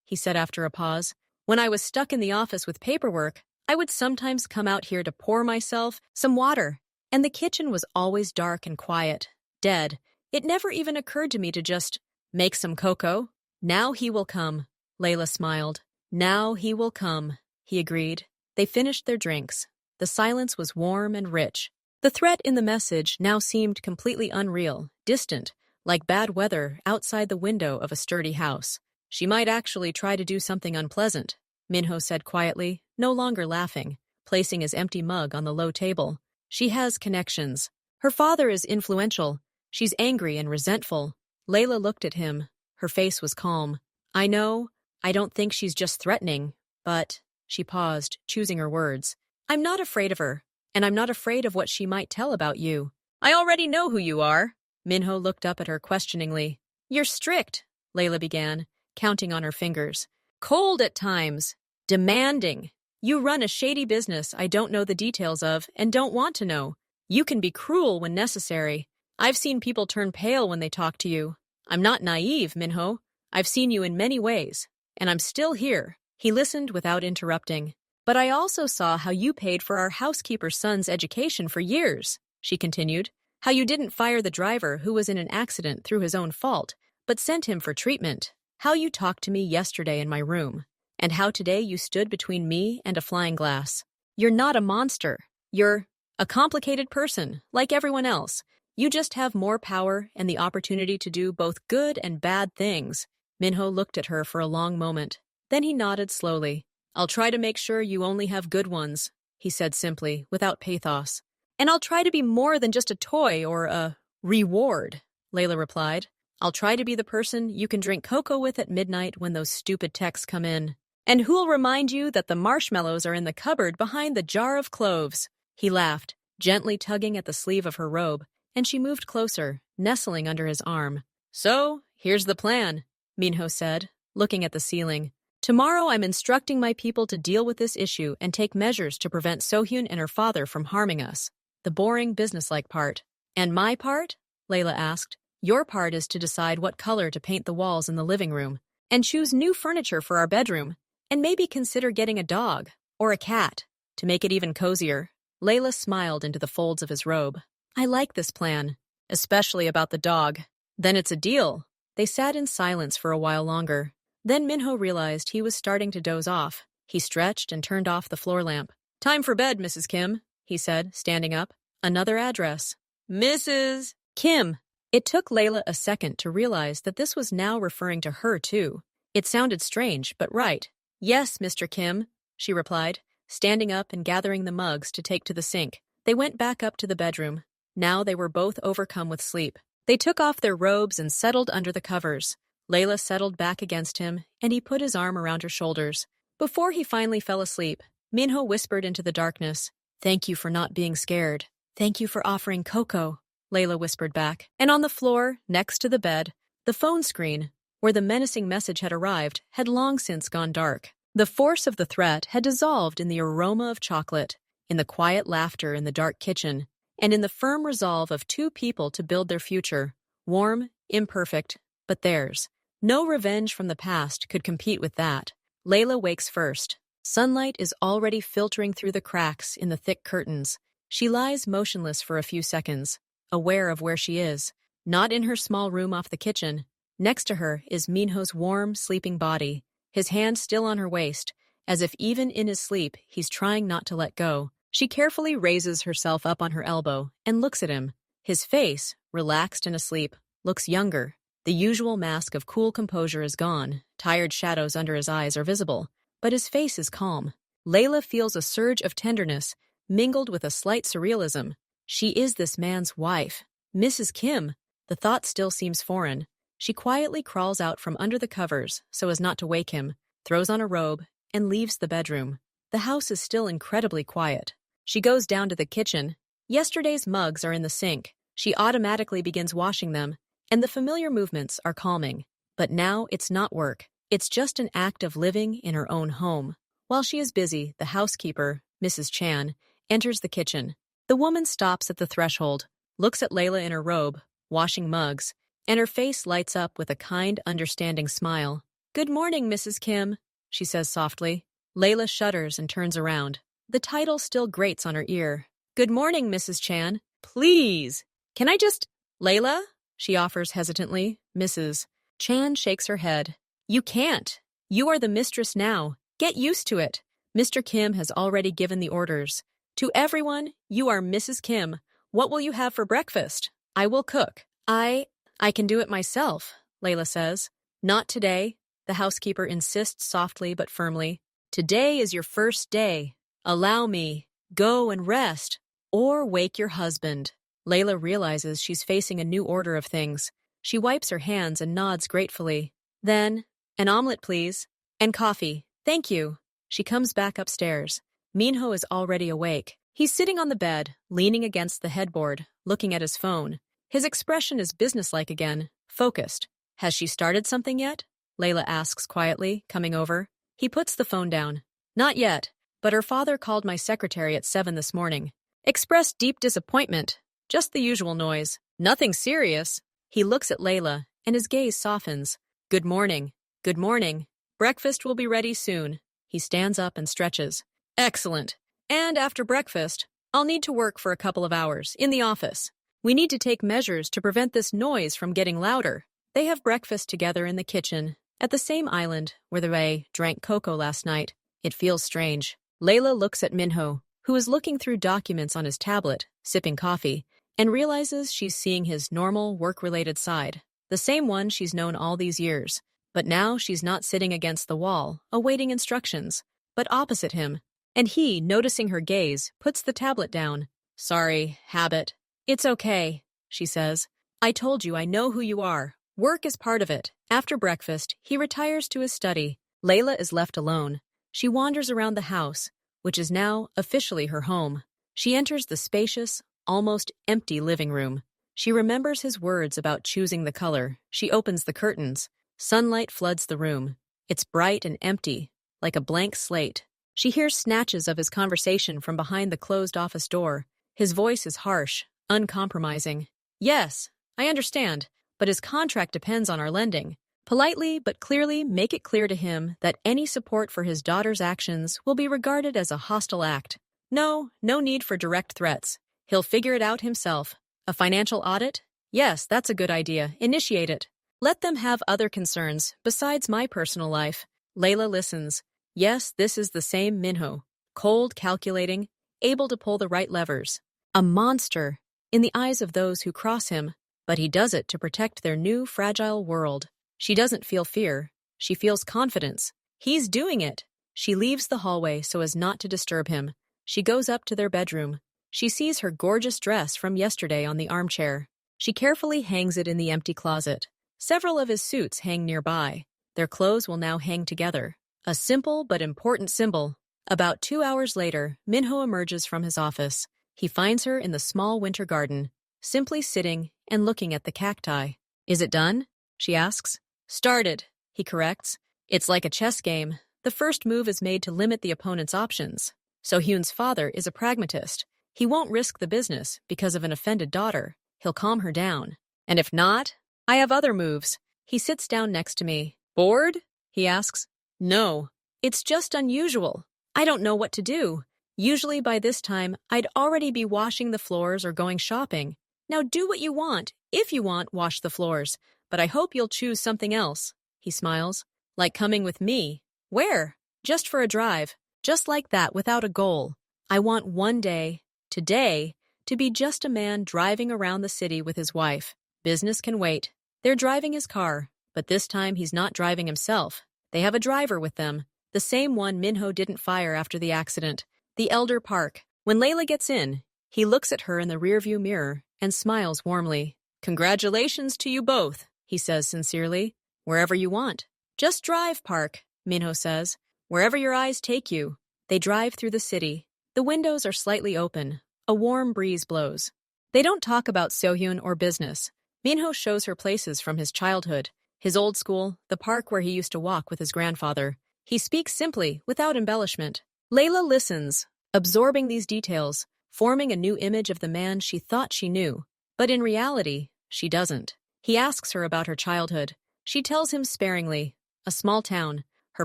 he said after a pause, when I was stuck in the office with paperwork, I would sometimes come out here to pour myself some water, and the kitchen was always dark and quiet, dead. It never even occurred to me to just make some cocoa. Now he will come, Layla smiled. Now he will come, he agreed. They finished their drinks. The silence was warm and rich. The threat in the message now seemed completely unreal, distant, like bad weather outside the window of a sturdy house. She might actually try to do something unpleasant, Minho said quietly, no longer laughing, placing his empty mug on the low table. She has connections. Her father is influential. She's angry and resentful. Layla looked at him. Her face was calm. I know. I don't think she's just threatening, but, she paused, choosing her words. I'm not afraid of her, and I'm not afraid of what she might tell about you. I already know who you are. Minho looked up at her questioningly. You're strict, Layla began, counting on her fingers. Cold at times. Demanding. You run a shady business I don't know the details of and don't want to know. You can be cruel when necessary. I've seen people turn pale when they talk to you. I'm not naive, Minho. I've seen you in many ways, and I'm still here. He listened without interrupting. But I also saw how you paid for our housekeeper's son's education for years, she continued. How you didn't fire the driver who was in an accident through his own fault, but sent him for treatment. How you talked to me yesterday in my room, and how today you stood between me and a flying glass. You're not a monster. You're a complicated person, like everyone else. You just have more power and the opportunity to do both good and bad things. Minho looked at her for a long moment. Then he nodded slowly. I'll try to make sure you only have good ones, he said simply, without pathos. And I'll try to be more than just a toy or a reward, Layla replied. I'll try to be the person you can drink cocoa with at midnight when those stupid texts come in. And who'll remind you that the marshmallows are in the cupboard behind the jar of cloves? He laughed, gently tugging at the sleeve of her robe, and she moved closer, nestling under his arm. So, here's the plan, Minho said, looking at the ceiling. Tomorrow I'm instructing my people to deal with this issue and take measures to prevent Sohyun and her father from harming us. The boring, businesslike part. And my part? Layla asked. Your part is to decide what color to paint the walls in the living room, and choose new furniture for our bedroom, and maybe consider getting a dog, or a cat, to make it even cozier. Layla smiled into the folds of his robe. I like this plan, especially about the dog. Then it's a deal. They sat in silence for a while longer. Then Minho realized he was starting to doze off. He stretched and turned off the floor lamp. Time for bed, Mrs. Kim, he said, standing up. Another address. Mrs. Kim. It took Layla a second to realize that this was now referring to her, too. It sounded strange, but right. Yes, Mr. Kim, she replied, standing up and gathering the mugs to take to the sink. They went back up to the bedroom. Now they were both overcome with sleep. They took off their robes and settled under the covers. Layla settled back against him, and he put his arm around her shoulders. Before he finally fell asleep, Minho whispered into the darkness, Thank you for not being scared. Thank you for offering cocoa, Layla whispered back. And on the floor, next to the bed, the phone screen, where the menacing message had arrived, had long since gone dark. The force of the threat had dissolved in the aroma of chocolate, in the quiet laughter in the dark kitchen, and in the firm resolve of two people to build their future, warm, imperfect, but theirs. No revenge from the past could compete with that. Layla wakes first. Sunlight is already filtering through the cracks in the thick curtains. She lies motionless for a few seconds, aware of where she is, not in her small room off the kitchen. Next to her is Minho's warm, sleeping body, his hand still on her waist, as if even in his sleep he's trying not to let go. She carefully raises herself up on her elbow and looks at him. His face, relaxed and asleep, looks younger. The usual mask of cool composure is gone, tired shadows under his eyes are visible, but his face is calm. Layla feels a surge of tenderness, mingled with a slight surrealism. She is this man's wife, Mrs. Kim. The thought still seems foreign. She quietly crawls out from under the covers so as not to wake him, throws on a robe, and leaves the bedroom. The house is still incredibly quiet. She goes down to the kitchen. Yesterday's mugs are in the sink. She automatically begins washing them, and the familiar movements are calming. But now it's not work. It's just an act of living in her own home. While she is busy, the housekeeper, Mrs. Chan, enters the kitchen. The woman stops at the threshold, looks at Layla in her robe, washing mugs, and her face lights up with a kind, understanding smile. Good morning, Mrs. Kim, she says softly. Layla shudders and turns around. The title still grates on her ear. Good morning, Mrs. Chan. Please. Can I just... Layla? She offers hesitantly. Mrs. Chan shakes her head. You can't. You are the mistress now. Get used to it. Mr. Kim has already given the orders. To everyone, you are Mrs. Kim. What will you have for breakfast? I will cook. I can do it myself, Layla says. Not today, the housekeeper insists softly but firmly. Today is your first day. Allow me. Go and rest. Or wake your husband. Layla realizes she's facing a new order of things. She wipes her hands and nods gratefully. Then, an omelet, please. And coffee. Thank you. She comes back upstairs. Minho is already awake. He's sitting on the bed, leaning against the headboard, looking at his phone. His expression is businesslike again, focused. Has she started something yet? Layla asks quietly, coming over. He puts the phone down. Not yet, but her father called my secretary at 7 this morning. Expressed deep disappointment. Just the usual noise. Nothing serious. He looks at Layla, and his gaze softens. Good morning. Good morning. Breakfast will be ready soon. He stands up and stretches. Excellent. And after breakfast, I'll need to work for a couple of hours in the office. We need to take measures to prevent this noise from getting louder. They have breakfast together in the kitchen, at the same island where they drank cocoa last night. It feels strange. Layla looks at Minho, who is looking through documents on his tablet, sipping coffee, and realizes she's seeing his normal, work-related side, the same one she's known all these years. But now she's not sitting against the wall, awaiting instructions, but opposite him. And he, noticing her gaze, puts the tablet down. Sorry, habit. It's okay, she says. I told you I know who you are. Work is part of it. After breakfast, he retires to his study. Layla is left alone. She wanders around the house, which is now officially her home. She enters the spacious, almost empty living room. She remembers his words about choosing the color. She opens the curtains. Sunlight floods the room. It's bright and empty, like a blank slate. She hears snatches of his conversation from behind the closed office door. His voice is harsh, uncompromising. Yes, I understand, but his contract depends on our lending. Politely but clearly make it clear to him that any support for his daughter's actions will be regarded as a hostile act. No need for direct threats. He'll figure it out himself. A financial audit? Yes, that's a good idea. Initiate it. Let them have other concerns besides my personal life. Layla listens. Yes, this is the same Minho. Cold, calculating, able to pull the right levers. A monster in the eyes of those who cross him, but he does it to protect their new, fragile world. She doesn't feel fear. She feels confidence. He's doing it. She leaves the hallway so as not to disturb him. She goes up to their bedroom. She sees her gorgeous dress from yesterday on the armchair. She carefully hangs it in the empty closet. Several of his suits hang nearby. Their clothes will now hang together. A simple but important symbol. About 2 hours later, Minho emerges from his office. He finds her in the small winter garden, simply sitting and looking at the cacti. Is it done? She asks. Started, he corrects. It's like a chess game. The first move is made to limit the opponent's options. So Hyun's father is a pragmatist. He won't risk the business because of an offended daughter. He'll calm her down. And if not, I have other moves. He sits down next to me. Bored? He asks. No, it's just unusual. I don't know what to do. Usually by this time, I'd already be washing the floors or going shopping. Now do what you want. If you want, wash the floors. But I hope you'll choose something else. He smiles. Like coming with me. Where? Just for a drive. Just like that, without a goal. I want one day, today, to be just a man driving around the city with his wife. Business can wait. They're driving his car, but this time he's not driving himself. They have a driver with them, the same one Minho didn't fire after the accident, the elder Park. When Layla gets in, he looks at her in the rearview mirror and smiles warmly. Congratulations to you both, he says sincerely. Wherever you want. Just drive, Park, Minho says. Wherever your eyes take you. They drive through the city. The windows are slightly open. A warm breeze blows. They don't talk about Seohyun or business. Minho shows her places from his childhood. His old school, the park where he used to walk with his grandfather. He speaks simply, without embellishment. Layla listens, absorbing these details, forming a new image of the man she thought she knew. But in reality, she doesn't. He asks her about her childhood. She tells him sparingly. A small town, her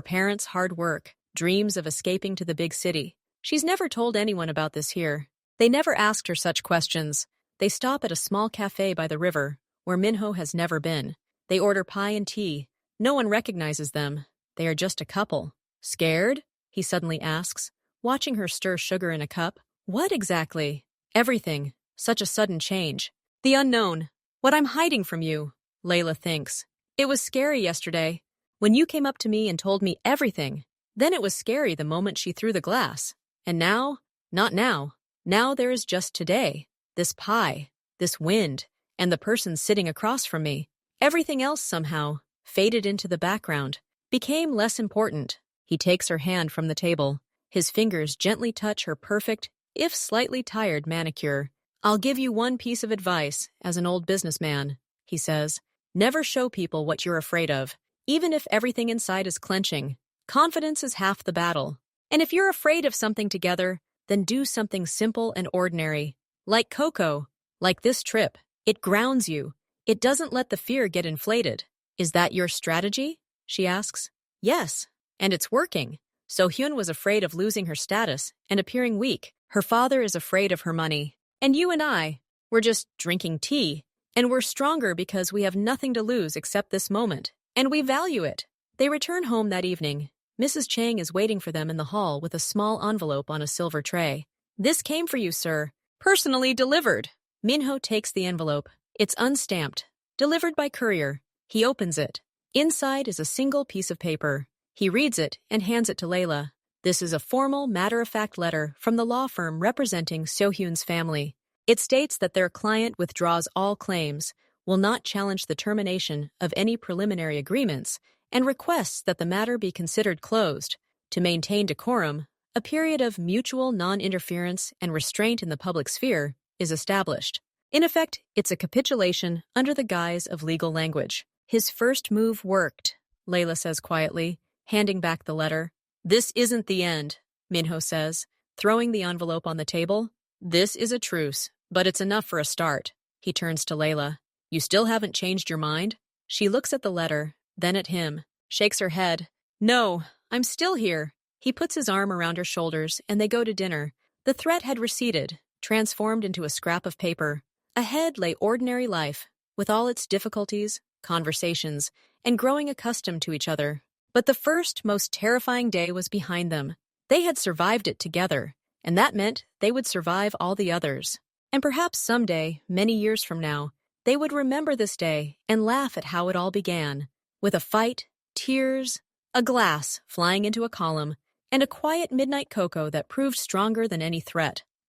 parents' hard work, dreams of escaping to the big city. She's never told anyone about this here. They never asked her such questions. They stop at a small cafe by the river, where Minho has never been. They order pie and tea. No one recognizes them. They are just a couple. Scared? He suddenly asks, watching her stir sugar in a cup. What exactly? Everything. Such a sudden change. The unknown. What I'm hiding from you, Layla thinks. It was scary yesterday. When you came up to me and told me everything. Then it was scary the moment she threw the glass. And now? Not now. Now there is just today. This pie. This wind. And the person sitting across from me. Everything else somehow faded into the background, became less important. He takes her hand from the table. His fingers gently touch her perfect, if slightly tired manicure. I'll give you one piece of advice as an old businessman, he says. Never show people what you're afraid of, even if everything inside is clenching. Confidence is half the battle. And if you're afraid of something together, then do something simple and ordinary. Like Coco, like this trip. It grounds you. It doesn't let the fear get inflated. Is that your strategy? She asks. Yes, and it's working. So-hyun was afraid of losing her status and appearing weak. Her father is afraid of her money. And you and I, we're just drinking tea. And we're stronger because we have nothing to lose except this moment. And we value it. They return home that evening. Mrs. Chang is waiting for them in the hall with a small envelope on a silver tray. This came for you, sir. Personally delivered. Minho takes the envelope. It's unstamped. Delivered by courier. He opens it. Inside is a single piece of paper. He reads it and hands it to Layla. This is a formal, matter-of-fact letter from the law firm representing So-hyun's family. It states that their client withdraws all claims, will not challenge the termination of any preliminary agreements, and requests that the matter be considered closed. To maintain decorum, a period of mutual non-interference and restraint in the public sphere is established. In effect, it's a capitulation under the guise of legal language. His first move worked, Layla says quietly, handing back the letter. This isn't the end, Minho says, throwing the envelope on the table. This is a truce, but it's enough for a start. He turns to Layla. You still haven't changed your mind? She looks at the letter, then at him, shakes her head. No, I'm still here. He puts his arm around her shoulders and they go to dinner. The threat had receded, transformed into a scrap of paper. Ahead lay ordinary life, with all its difficulties, conversations, and growing accustomed to each other. But the first, most terrifying day was behind them. They had survived it together, and that meant they would survive all the others. And perhaps someday, many years from now, they would remember this day and laugh at how it all began, with a fight, tears, a glass flying into a column, and a quiet midnight cocoa that proved stronger than any threat.